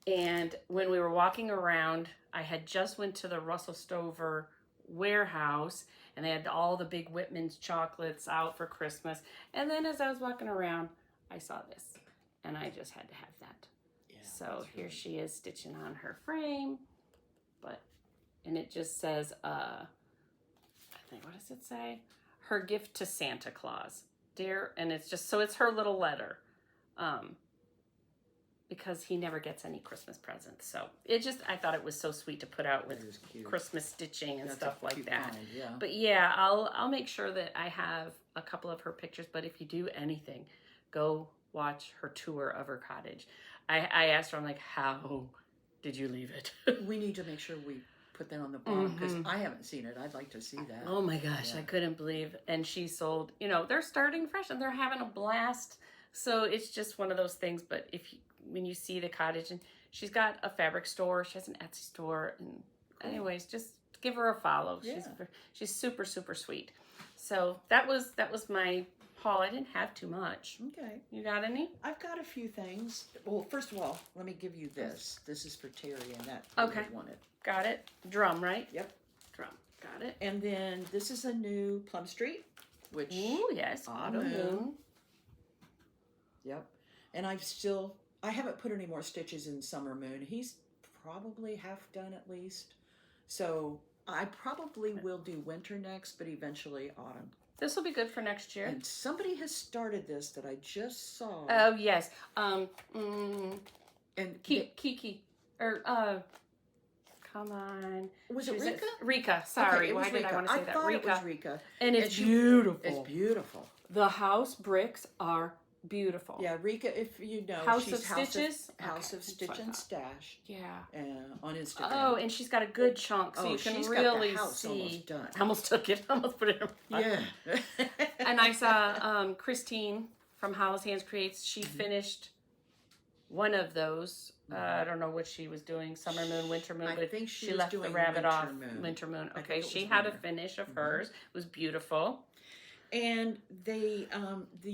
And when we were walking around, I had just went to the Russell Stover warehouse, and they had all the big Whitman's chocolates out for Christmas. And then as I was walking around, I saw this, and I just had to have that. Yeah, so here she is stitching on her frame, and it just says, I think, what does it say? Her gift to Santa Claus, dear, and it's just, so it's her little letter, because he never gets any Christmas presents. So I thought it was so sweet to put out with Christmas stitching and stuff like that. Find, yeah. But yeah, I'll make sure that I have a couple of her pictures. But if you do anything, go watch her tour of her cottage. I asked her, I'm like, how did you leave it? We need to make sure we put that on the bottom, because I haven't seen it. I'd like to see that. Oh my gosh, yeah. I couldn't believe. And she sold, they're starting fresh and they're having a blast. So it's just one of those things. But when you see the cottage, and she's got a fabric store, she has an Etsy store, and anyways, just give her a follow. Yeah. She's super, super sweet. So that was my haul. I didn't have too much. Okay. You got any? I've got a few things. Well, first of all, let me give you this. This is for Terri, and that okay. I wanted. Got it. Drum, right? Yep. Drum. Got it. And then this is a new Plum Street, which ooh, yes, Autumn Moon. Yep. And I haven't put any more stitches in Summer Moon. He's probably half done at least. So I probably will do winter next, but eventually autumn. This will be good for next year. And somebody has started this that I just saw. Oh, yes. And Kiki. Or, come on. Was it Rika? Rika. Sorry. Okay, Why did I want to say that? I thought it was Rika. And it's beautiful. It's beautiful. The house bricks are beautiful. Yeah, Rika, if you know, House she's of Stitches? House of Stitch and Stash. Yeah. On Instagram. Oh, and she's got a good chunk, so you can really got the house see. Almost done. I almost took it. I almost put it in my Yeah. And I saw Christine from Hollis Hands Creates. She finished one of those. I don't know what she was doing, Summer Moon, Winter Moon, but she left the rabbit off. Winter Moon. Okay, she had a finish of hers. It was beautiful. And the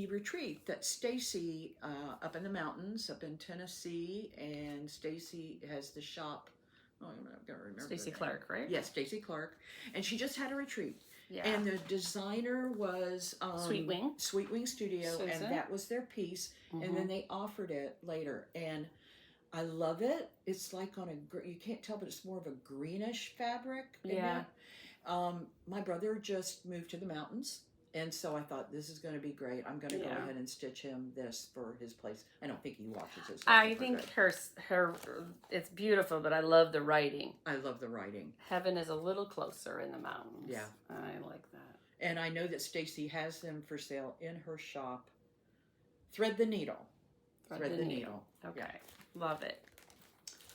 retreat that Stacy up in the mountains, up in Tennessee, and Stacy has the shop. Oh, I'm not gonna remember. Stacy Clark, right? Yes, Stacy Clark, and she just had a retreat. Yeah. And the designer was Sweet Wing Studio, Susan. And that was their piece. And then they offered it later, and I love it. It's like you can't tell, but it's more of a greenish fabric. Yeah. My brother just moved to the mountains. And so I thought, this is going to be great. I'm going to go ahead and stitch him this for his place. I don't think he watches his. I think her it's beautiful, but I love the writing. I love the writing. Heaven is a little closer in the mountains. Yeah. I like that. And I know that Stacy has them for sale in her shop. Thread the Needle. Thread the Needle. Okay. Yeah. Love it.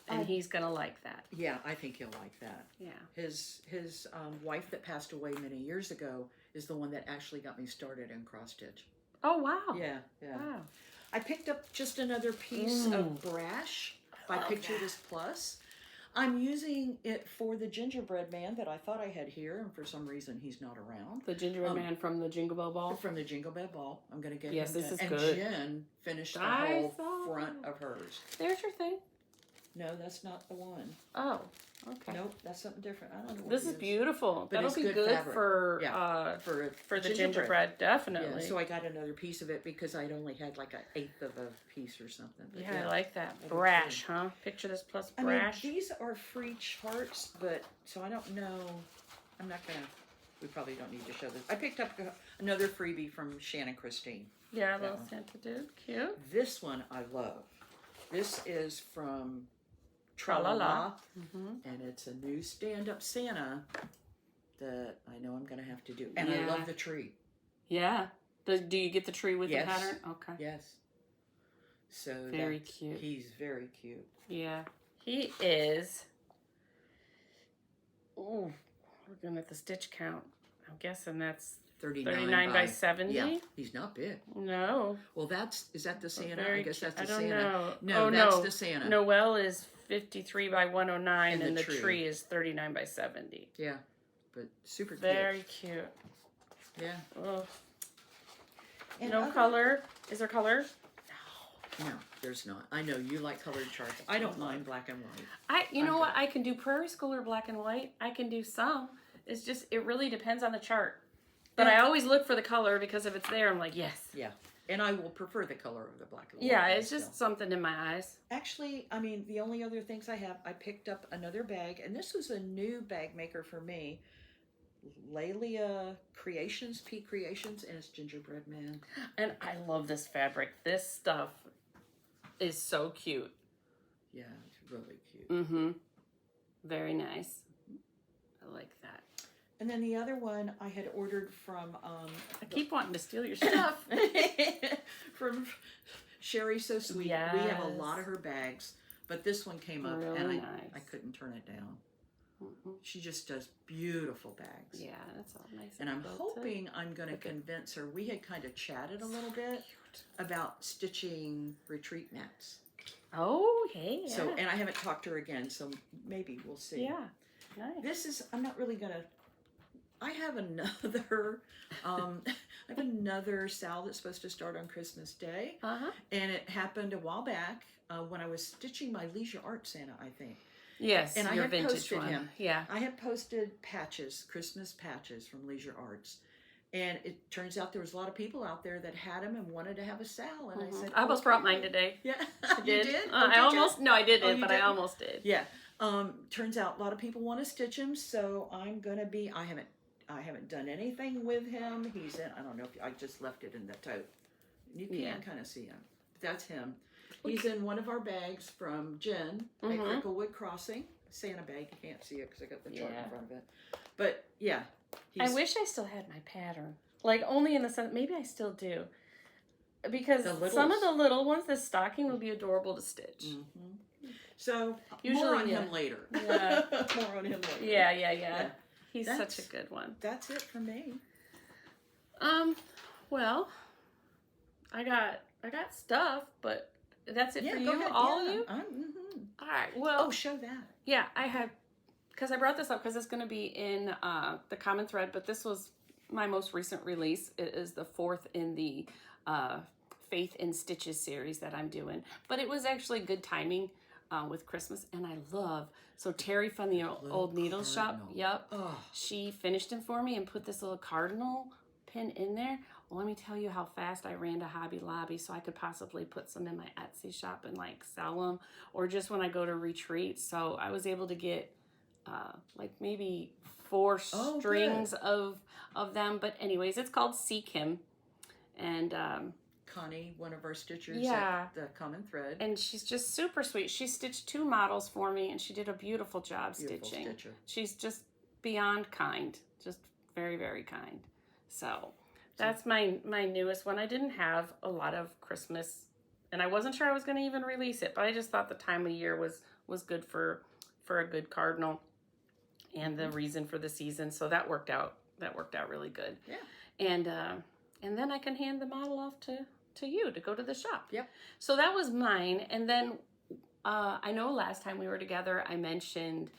and he's gonna like that. Yeah, I think he'll like that. Yeah. His wife that passed away many years ago is the one that actually got me started in cross stitch. Oh wow. Yeah, yeah. Wow. I picked up just another piece of brash by Picture This Plus. I'm using it for the gingerbread man that I thought I had here, and for some reason he's not around. The gingerbread man from the Jingle Bell Ball? From the Jingle Bell Ball. I'm going to get yes, him this done. is and good. Jen finished the whole front of hers. There's your thing. No, that's not the one. Oh, okay. Nope, that's something different. I don't know what This is beautiful. But That'll it's be good good fabric. for Yeah, for the gingerbread, definitely. Yeah, so I got another piece of it because I'd only had like 1/8 of a piece or something. But yeah, I like that. Brash, huh? Picture This Plus brash. I mean, these are free charts, but so I don't know. I'm not gonna. We probably don't need to show this. I picked up another freebie from Shannon Christine. Yeah, little Santa dude, cute. This one I love. This is from Tra-la-la. And it's a new stand-up Santa that I know I'm going to have to do. And I love the tree. Yeah. Do you get the tree with the pattern? Okay. Yes. So very cute. He's very cute. Yeah. He is. Oh, we're going at the stitch count. I'm guessing that's 39 by 70. Yeah, he's not big. No. Well, is that the Santa? I guess that's the Santa. Know. No, that's the Santa. Noel is 53 by 109 and the tree is 39 by 70. Yeah, but super cute. Very cute. Yeah. Oh. No color. Is there color? No, there's not. I know you like colored charts. I don't mind black and white. You know what? I can do prairie school or black and white. I can do some. It's just, it really depends on the chart. But I always look for the color because if it's there, I'm like, yes. Yeah. And I will prefer the color of the black and white. Yeah, it's just something in my eyes. Actually, I mean, the only other things I have, I picked up another bag, and this was a new bag maker for me. Lelia Creations, P Creations, and it's Gingerbread Man. And I love this fabric. This stuff is so cute. Yeah, it's really cute. Mm-hmm. Very nice. I like that. And then the other one I had ordered from... I keep wanting to steal your stuff. From Sherry So Sweet. Yes. We have a lot of her bags, but this one came up really and nice. I couldn't turn it down. She just does beautiful bags. Yeah, that's all nice. And I'm hoping I'm going to convince her. We had kind of chatted a little bit about stitching retreat mats. Oh, hey. Yeah. So, and I haven't talked to her again, so maybe we'll see. Yeah, nice. This is, I'm not really going to, I have another, sal that's supposed to start on Christmas Day. And it happened a while back when I was stitching my Leisure Art Santa, I think. Yes, and I your had vintage posted one. him. Yeah. I had posted patches, Christmas patches from Leisure Arts. And it turns out there was a lot of people out there that had them and wanted to have a sal. And I said, I almost brought mine today. Yeah. You did? Oh, I almost, no, I didn't, but did? I almost did. Yeah. Turns out a lot of people want to stitch him. So I'm going to be, I haven't done anything with him. He's in, I don't know if I just left it in the tote. You can kind of see him. But that's him. He's in one of our bags from Jen at Cricklewood Crossing. Santa bag. You can't see it because I got the chart in front of it. But yeah. I wish I still had my pattern. Like only in the sense, maybe I still do. Because some of the little ones, the stocking will be adorable to stitch. So usually, more on him later. Yeah. More on him later. Yeah. He's such a good one. That's it for me. Well, I got stuff, but that's it for you, ahead. all of you? All right, well. Oh, show that. Yeah, I have, because I brought this up because it's going to be in the common thread, but this was my most recent release. It is the 4th in the Faith in Stitches series that I'm doing. But it was actually good timing with Christmas, and I love, so Terri from the Old Needle Shop, she finished them for me and put this little cardinal pin in there. Well, let me tell you how fast I ran to Hobby Lobby so I could possibly put some in my Etsy shop and like sell them, or just when I go to retreats. So I was able to get like maybe 4 strings of them. But anyways, it's called Seek Him. And Connie, one of our stitchers at the Common Thread. And she's just super sweet. She stitched 2 models for me and she did a beautiful job stitching. Stitcher. She's just beyond kind. Just very, very kind. So that's my newest one. I didn't have a lot of Christmas and I wasn't sure I was going to even release it, but I just thought the time of year was good for a good cardinal and the reason for the season. So that worked out really good. Yeah. And then I can hand the model off to you to go to the shop. Yep. So that was mine. And then I know last time we were together, I mentioned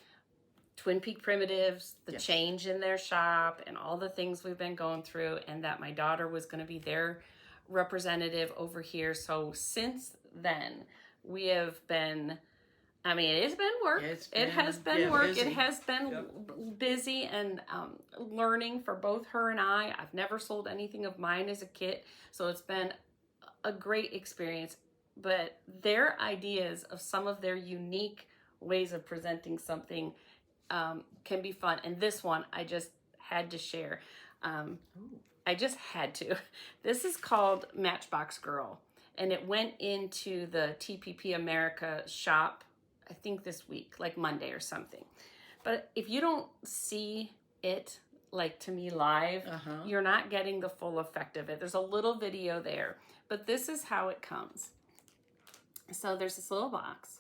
Twin Peak Primitives, the change in their shop, and all the things we've been going through, and that my daughter was going to be their representative over here. So since then, we have been, I mean, it's been work. It has been work. Busy. It has been busy and learning for both her and I. I've never sold anything of mine as a kit, so it's been a great experience. But their ideas of some of their unique ways of presenting something can be fun. And this one, I just had to share. I just had to. This is called Matchbox Girl, and it went into the TPP America shop, I think this week, like Monday or something. But if you don't see it, like to me live, you're not getting the full effect of it. There's a little video there, but this is how it comes. So there's this little box,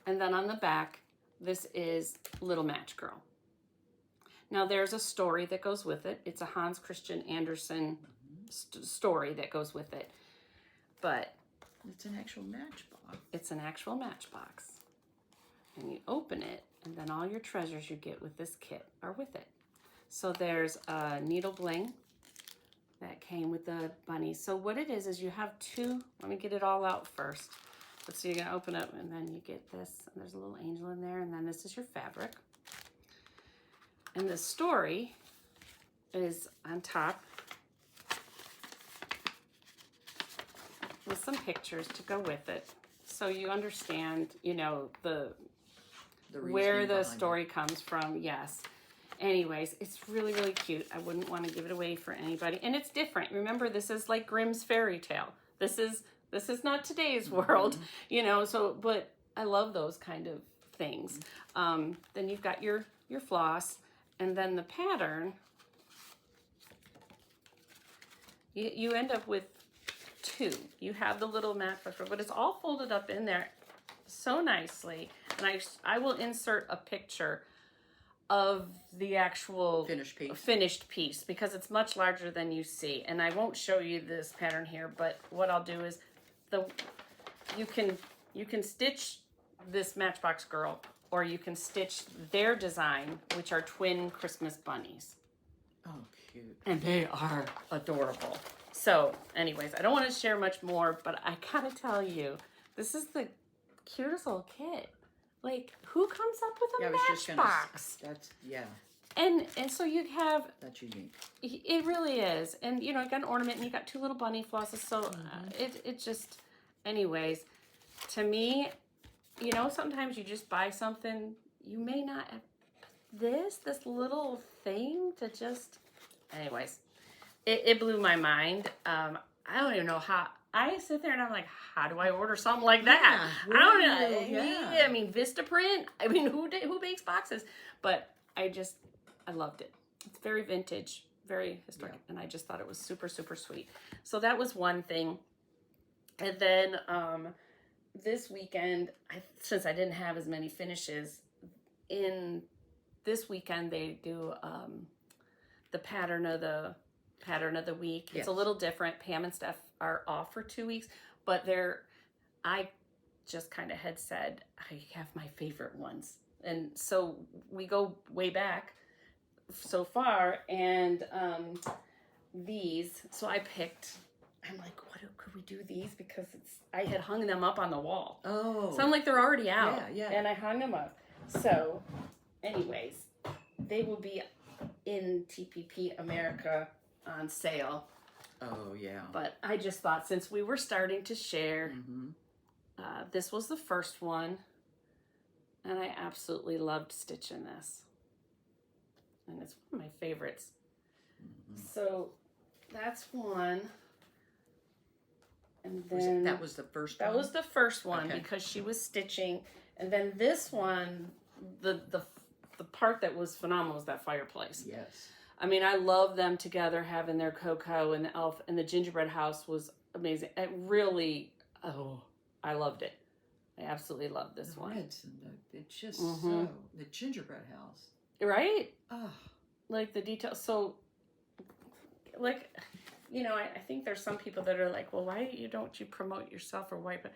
and then on the back, this is Little Match Girl. Now there's a story that goes with it. It's a Hans Christian Andersen story that goes with it. But it's an actual matchbox. It's an actual matchbox. And you open it, and then all your treasures you get with this kit are with it. So there's a needle bling that came with the bunny. So what it is you have two, let me get it all out first. So you're gonna open up, and then you get this, and there's a little angel in there, and then this is your fabric. And the story is on top with some pictures to go with it. So you understand, you know, the where the story comes from. Yes. Anyways, it's really, really cute. I wouldn't want to give it away for anybody. And it's different. Remember, this is like Grimm's fairy tale. This is not today's world, you know, so, but I love those kind of things. Then you've got your floss, and then the pattern, you end up with two. You have the little matchbox, but it's all folded up in there so nicely. And I will insert a picture of the actual finished piece because it's much larger than you see. And I won't show you this pattern here, but what I'll do is you can stitch this Matchbox Girl, or you can stitch their design, which are twin Christmas bunnies. Oh, cute. And they are adorable. So anyways, I don't want to share much more, but I gotta tell you, this is the cutest little kit. Like, who comes up with a matchbox? And so you have... That's unique. It really is. And, you know, you got an ornament, and you got two little bunny flosses. So it just... Anyways, to me, you know, sometimes you just buy something, you may not have this little thing to just... Anyways, it blew my mind. I don't even know how... I sit there and I'm like, how do I order something like that? Yeah, I don't know. Yeah. I mean, Vistaprint. I mean, who bakes boxes? But I loved it. It's very vintage, very historic, and I just thought it was super, super sweet. So that was one thing. And then this weekend, since I didn't have as many finishes, in this weekend they do the pattern of the week. It's a little different. Pam and Steph are off for 2 weeks, but I just kind of had said, I have my favorite ones. And so we go way back so far, and these, so I picked, I'm like, could we do these? Because I had hung them up on the wall. Oh. So I'm like, they're already out. Yeah. And I hung them up. So anyways, they will be in TPP America on sale. Oh, yeah. But I just thought, since we were starting to share, this was the first one, and I absolutely loved stitching this. And it's one of my favorites. So that's one. And then that was the first one? That was the first one, because she was stitching. And then this one, the part that was phenomenal was that fireplace. Yes. I mean, I love them together, having their cocoa and the elf, and the gingerbread house was amazing. It really, Oh, I loved it. I absolutely loved this one. Reds and it's just so the gingerbread house, right? Oh, Like the details. So, like, you know, I think there's some people that are like, well, why don't you promote yourself or why? But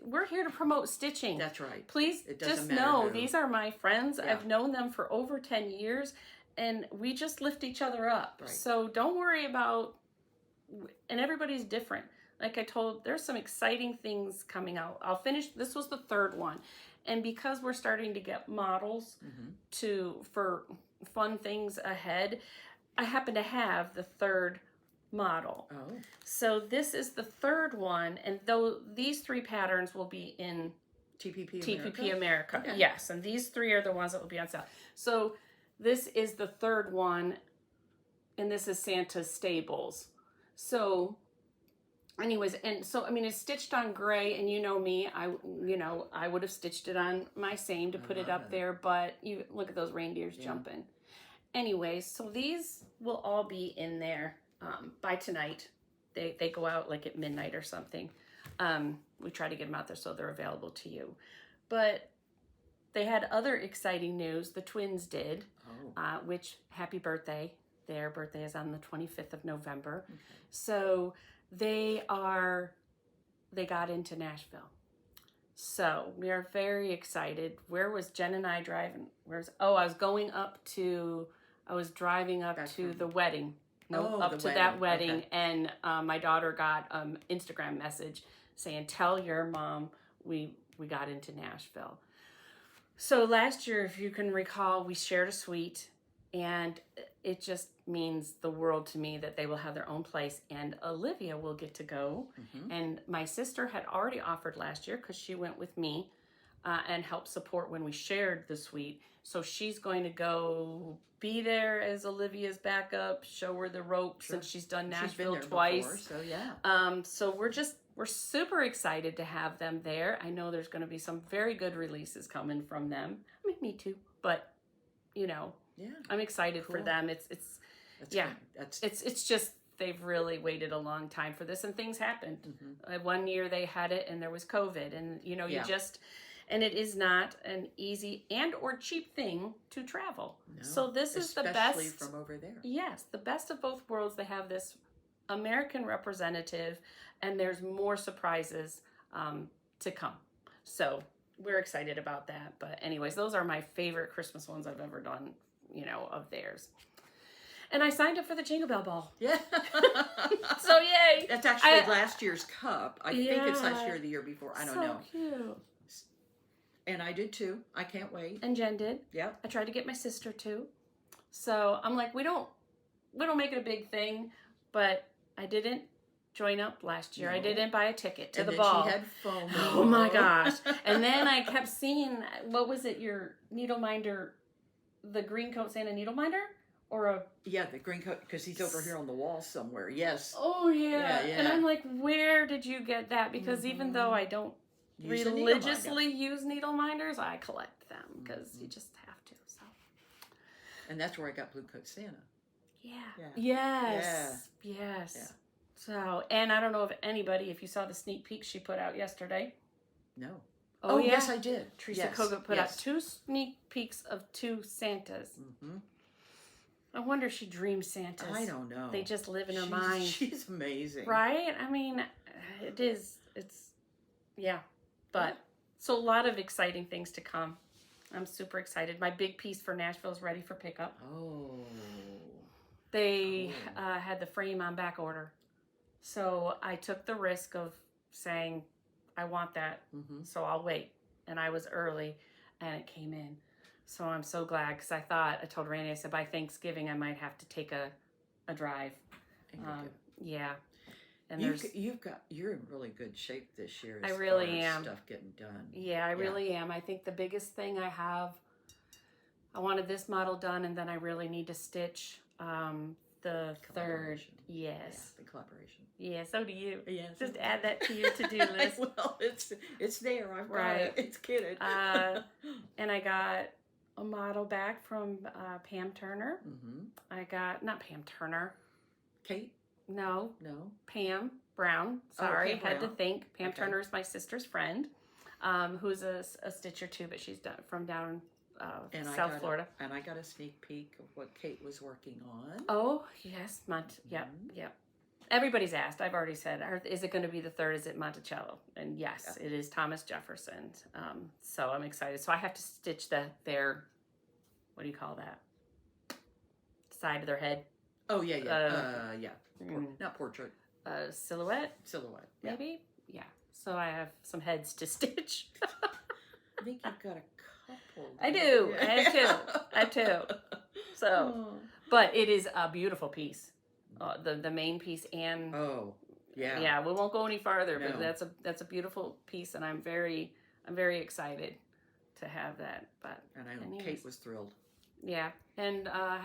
we're here to promote stitching. that's right. Please It doesn't just matter know who. these are my friends. Yeah. I've known them for over 10 years and we just lift each other up. Right. So don't worry about, and everybody's different. Like I told, there's some exciting things coming out. I'll finish, this was the third one. And because we're starting to get models for fun things ahead, I happen to have the third model. Oh. So this is the third one, and though these 3 patterns will be in TPP America. Okay. Yes, and these 3 are the ones that will be on sale. So this is the third one, and this is Santa's Stables. So anyways, and so I mean it's stitched on gray, and you know me, I would have stitched it on my same to put it up there, but you look at those reindeers jumping. Anyways, so these will all be in there by tonight. They go out like at midnight or something. We try to get them out there so they're available to you. But they had other exciting news. The twins did, which happy birthday. Their birthday is on the 25th of November. Okay. So they got into Nashville. So we are very excited. Where was Jen and I driving? I was driving up to the wedding. That wedding. Okay. And my daughter got Instagram message saying, tell your mom we got into Nashville. So last year, if you can recall, we shared a suite, and it just means the world to me that they will have their own place, and Olivia will get to go. And my sister had already offered last year because she went with me and helped support when we shared the suite. So she's going to go be there as Olivia's backup, show her the ropes, since she's done Nashville twice. Before, so yeah. So we're super excited to have them there. I know there's going to be some very good releases coming from them. I mean, me too, but you know, I'm excited for them. It's just they've really waited a long time for this, and things happened. One year they had it, and there was COVID, and you know, and it is not an easy and or cheap thing to travel. No, so this is the best, especially from over there. Yes, the best of both worlds. They have this American representative, and there's more surprises to come. So we're excited about that. But anyways, those are my favorite Christmas ones I've ever done, you know, of theirs. And I signed up for the Jingle Bell Ball. Yeah. So yay. That's actually last year's cup. I think it's last year or the year before. I don't know. So cute. And I did too. I can't wait. And Jen did. Yep. I tried to get my sister too. So I'm like, we don't make it a big thing, but I didn't join up last year. No. I didn't buy a ticket to the ball. She had FOMO. Oh my gosh. And then I kept seeing, what was it, your needle minder, the green coat Santa needle minder? Or the green coat, because he's over here on the wall somewhere. Yes. Oh yeah. And I'm like, where did you get that? Because even though I don't religiously use needle minders, I collect them because you just have to. So. And that's where I got Blue Coat Santa. Yeah. Yes. Yeah. So, and I don't know if you saw the sneak peek she put out yesterday. No. Oh yeah. Yes, I did. Teresa Kogut put out 2 sneak peeks of 2 Santas. I wonder if she dreams Santas. I don't know. They just live in her mind. She's amazing. Right? I mean, it's, but so a lot of exciting things to come. I'm super excited. My big piece for Nashville is ready for pickup. Oh. They had the frame on back order. So I took the risk of saying, I want that, so I'll wait. And I was early, and it came in. So I'm so glad, because I told Randy, I said, by Thanksgiving, I might have to take a drive. And you're in really good shape this year. I really am. Stuff getting done. Yeah, I really am. I think the biggest thing I wanted this model done, and then I really need to stitch the third. Yes. Yeah, the collaboration. Yeah, so do you. Yes. Just add that to your to-do list. Well, it's there. I've got it. It's kidded. And I got a model back from Pam Turner. I got, not Pam Turner. Kate? No. Pam. Brown. Sorry, Pam had to Brown. think. Pam Okay. Turner is my sister's friend, who's a stitcher too, but she's from down South Florida. And I got a sneak peek of what Kate was working on. Oh, yes. Yep, yep. Everybody's asked. I've already said, is it going to be the third? Is it Monticello? And yes, it is Thomas Jefferson. So I'm excited. So I have to stitch their, what do you call that? Side of their head. Oh, yeah. Not portrait. Silhouette? Silhouette. Maybe? Yeah. So I have some heads to stitch. I think you've got a couple. I do. Yeah. I have two. So, but it is a beautiful piece. The main piece and yeah, we won't go any farther, but that's a beautiful piece, and I'm very excited to have that. But and I know Kate was thrilled. Yeah, and I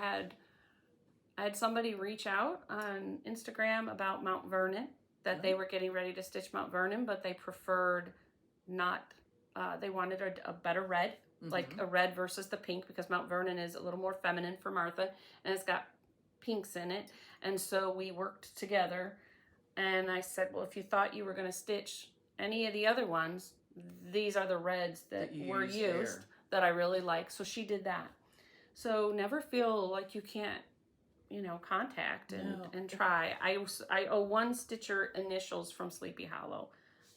had somebody reach out on Instagram about Mount Vernon that they were getting ready to stitch Mount Vernon, but they preferred not. They wanted a better red, like a red versus the pink, because Mount Vernon is a little more feminine for Martha, and it's got pinks in it. And so we worked together, and I said, well, if you thought you were going to stitch any of the other ones, these are the reds that were used that I really like. So she did that. So never feel like you can't, contact and try. I owe one stitcher initials from Sleepy Hollow,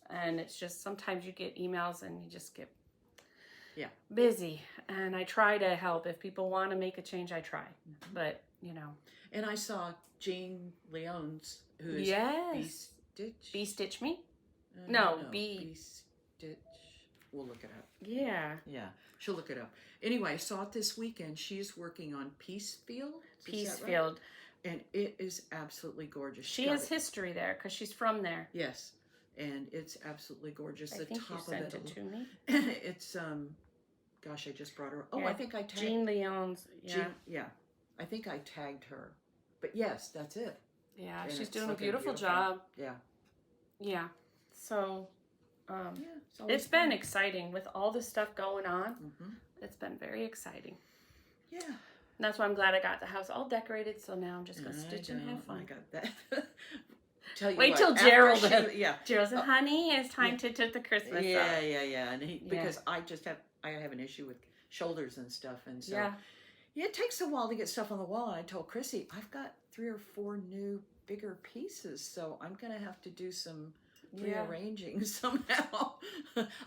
and it's just sometimes you get emails and you just get busy. And I try to help. If people want to make a change, I try. But, And I saw Jean Leon's, who is Bee Stitch Me? Bee Stitch. We'll look it up. Yeah. Yeah, she'll look it up. Anyway, I saw it this weekend. She's working on Peacefield. Peacefield. Right? And it is absolutely gorgeous. She has history there because she's from there. Yes, and it's absolutely gorgeous. I think you sent it to me. It's, gosh, I just brought her. Oh, yeah. I think I tagged. Jean Leon's. Yeah. I think I tagged her. But yes, that's it. Yeah, and she's doing a beautiful job. Yeah. Yeah. So, it's been exciting with all this stuff going on. It's been very exciting. Yeah. And that's why I'm glad I got the house all decorated. So now I'm just going to stitch and have fun. I got that. Wait till Gerald. Gerald said, honey, it's time to the Christmas up. Yeah. And because I have an issue with shoulders and stuff. And so it takes a while to get stuff on the wall. And I told Chrissy, I've got 3 or 4 new bigger pieces. So I'm going to have to do some rearranging somehow.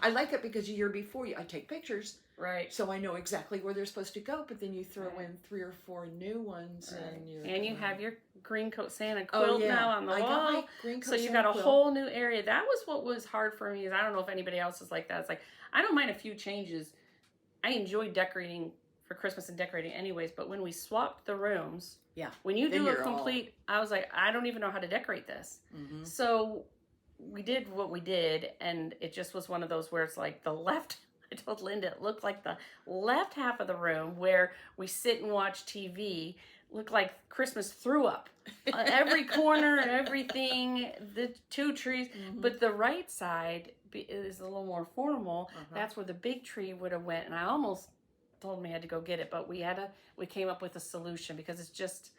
I like it because the year before I take pictures. Right. So I know exactly where they're supposed to go, but then you throw in 3 or 4 new ones and you have your green coat Santa quilt now on the wall. Got my green coat so you got a whole new area. That was what was hard for me. Is I don't know if anybody else is like that. It's like I don't mind a few changes. I enjoy decorating for Christmas and decorating anyways, but when we swapped the rooms, when you do a complete, I was like, I don't even know how to decorate this. So we did what we did, and it just was one of those where it's like the left, I told Linda, it looked like the left half of the room where we sit and watch TV looked like Christmas threw up. Every corner, everything, the 2 trees, but the right side is a little more formal. That's where the big tree would have went, and I almost told me I had to go get it, but we came up with a solution because it's just,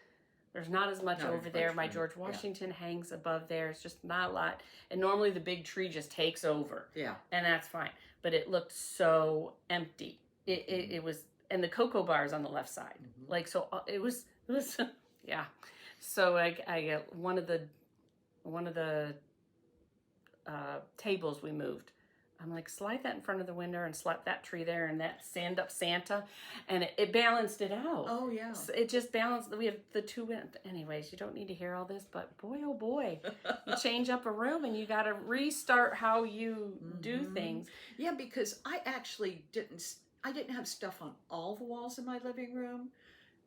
there's not as much over there. My George Washington hangs above there. It's just not a lot. And normally the big tree just takes over. Yeah. And that's fine. But it looked so empty. It was, and the cocoa bars on the left side. Like, so it was, yeah. So I got one of the tables we moved. I'm like, slide that in front of the window and slap that tree there and that stand up Santa. And it balanced it out. Oh, yeah. So it just balanced. We have the 2. Anyways, you don't need to hear all this, but boy, oh boy. You change up a room and you got to restart how you do things. Yeah, because I actually didn't have stuff on all the walls in my living room.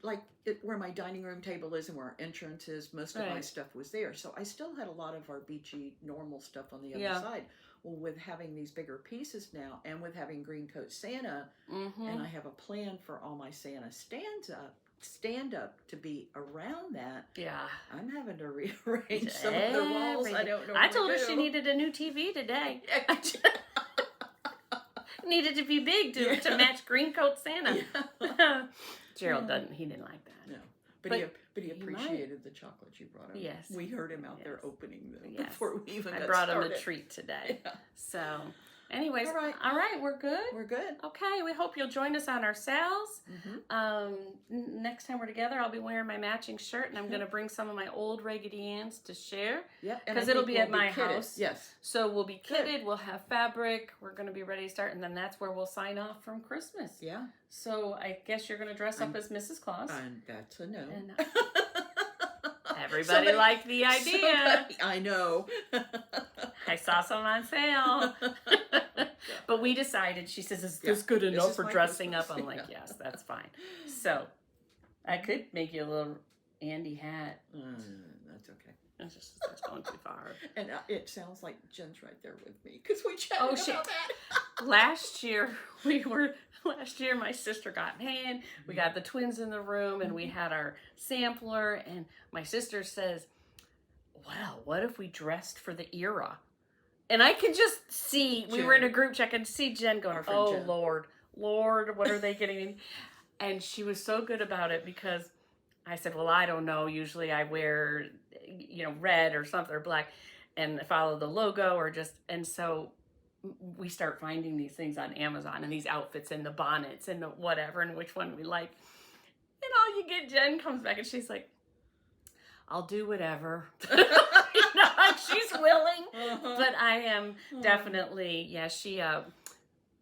Like where my dining room table is and where our entrance is, most of my stuff was there. So I still had a lot of our beachy normal stuff on the other side. Well, with having these bigger pieces now and with having Green Coat Santa, and I have a plan for all my Santa stand up to be around that. Yeah. I'm having to rearrange some of the walls. I don't know. I told her she needed a new TV today. Needed to be big to match Green Coat Santa. Yeah. Gerald he didn't like that. No. But he he appreciated the chocolate you brought him. Yes. We heard him out there opening them Yes. before we even got brought started. him a treat today. Yeah. So, anyways, All right. We're good. We're good. Okay, we hope you'll join us on our sales. Mm-hmm. Next time we're together, I'll be wearing my matching shirt, and I'm going to bring some of my old Raggedy Anns to share. Yeah, because it'll be at my house. Yes. So we'll be kitted. We'll have fabric. We're going to be ready to start, and then that's where we'll sign off from Christmas. Yeah. So I guess you're going to dress up as Mrs. Claus. And that's a no. And, everybody liked the idea. I know. I saw some on sale. But we decided, she says, is this good enough for dressing up? I'm like, yes, that's fine. So I could make you a little Andy hat. That's okay. It's going too far. And it sounds like Jen's right there with me because we chatted about that. Last year, my sister got in. We got the twins in the room, and we had our sampler. And my sister says, "Well, what if we dressed for the era?" And I can just see, we were in a group chat, and see Jen going, "Oh, Jen. Lord, what are they getting?" And she was so good about it because I said, "Well, I don't know. Usually I wear, red or something or black and follow the logo or just," and so we start finding these things on Amazon and these outfits and the bonnets and the whatever and which one we like. And all you get, Jen comes back and she's like, "I'll do whatever." She's willing, but I am definitely, she,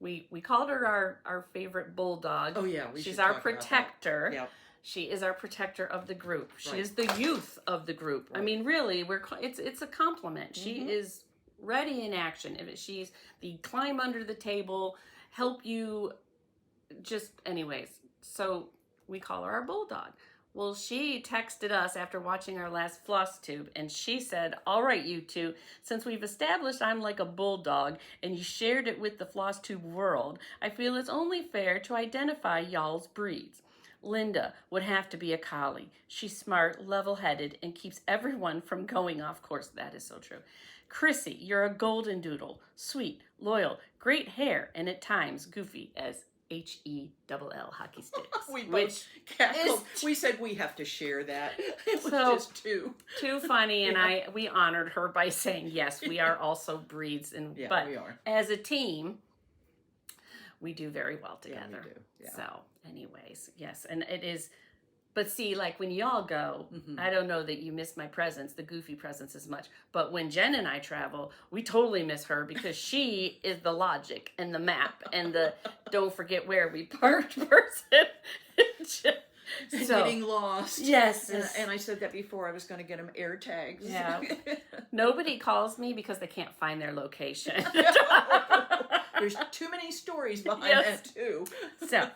we called her our favorite bulldog. Oh yeah, she's our protector. Yeah. She is our protector of the group. She is the youth of the group. Right. I mean, really, it's a compliment. She is ready in action. If she's the climb under the table, help you, anyways. So we call her our bulldog. Well, she texted us after watching our last FlossTube, and she said, "All right, you two, since we've established I'm like a bulldog, and you shared it with the FlossTube world, I feel it's only fair to identify y'all's breeds. Linda would have to be a collie. She's smart, level-headed, and keeps everyone from going off course." That is so true. "Chrissy, you're a golden doodle. Sweet, loyal, great hair, and at times goofy as HELL hockey sticks." We said we have to share that. It was just too funny, and we honored her by saying, yes, we are also breeds, but we are. As a team, we do very well together. We do. Yeah. So, anyways, yes, and it is. But see, like when y'all go, I don't know that you miss my presence, the goofy presence as much. But when Jen and I travel, we totally miss her because she is the logic and the map and the don't forget where we parked person. Getting lost. Yes. And I said that before, I was going to get them air tags. Yeah. Nobody calls me because they can't find their location. There's too many stories behind that too. So,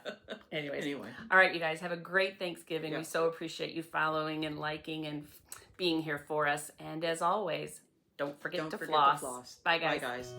anyway. All right, you guys, have a great Thanksgiving. We so appreciate you following and liking and being here for us. And as always, don't forget to floss. Bye, guys.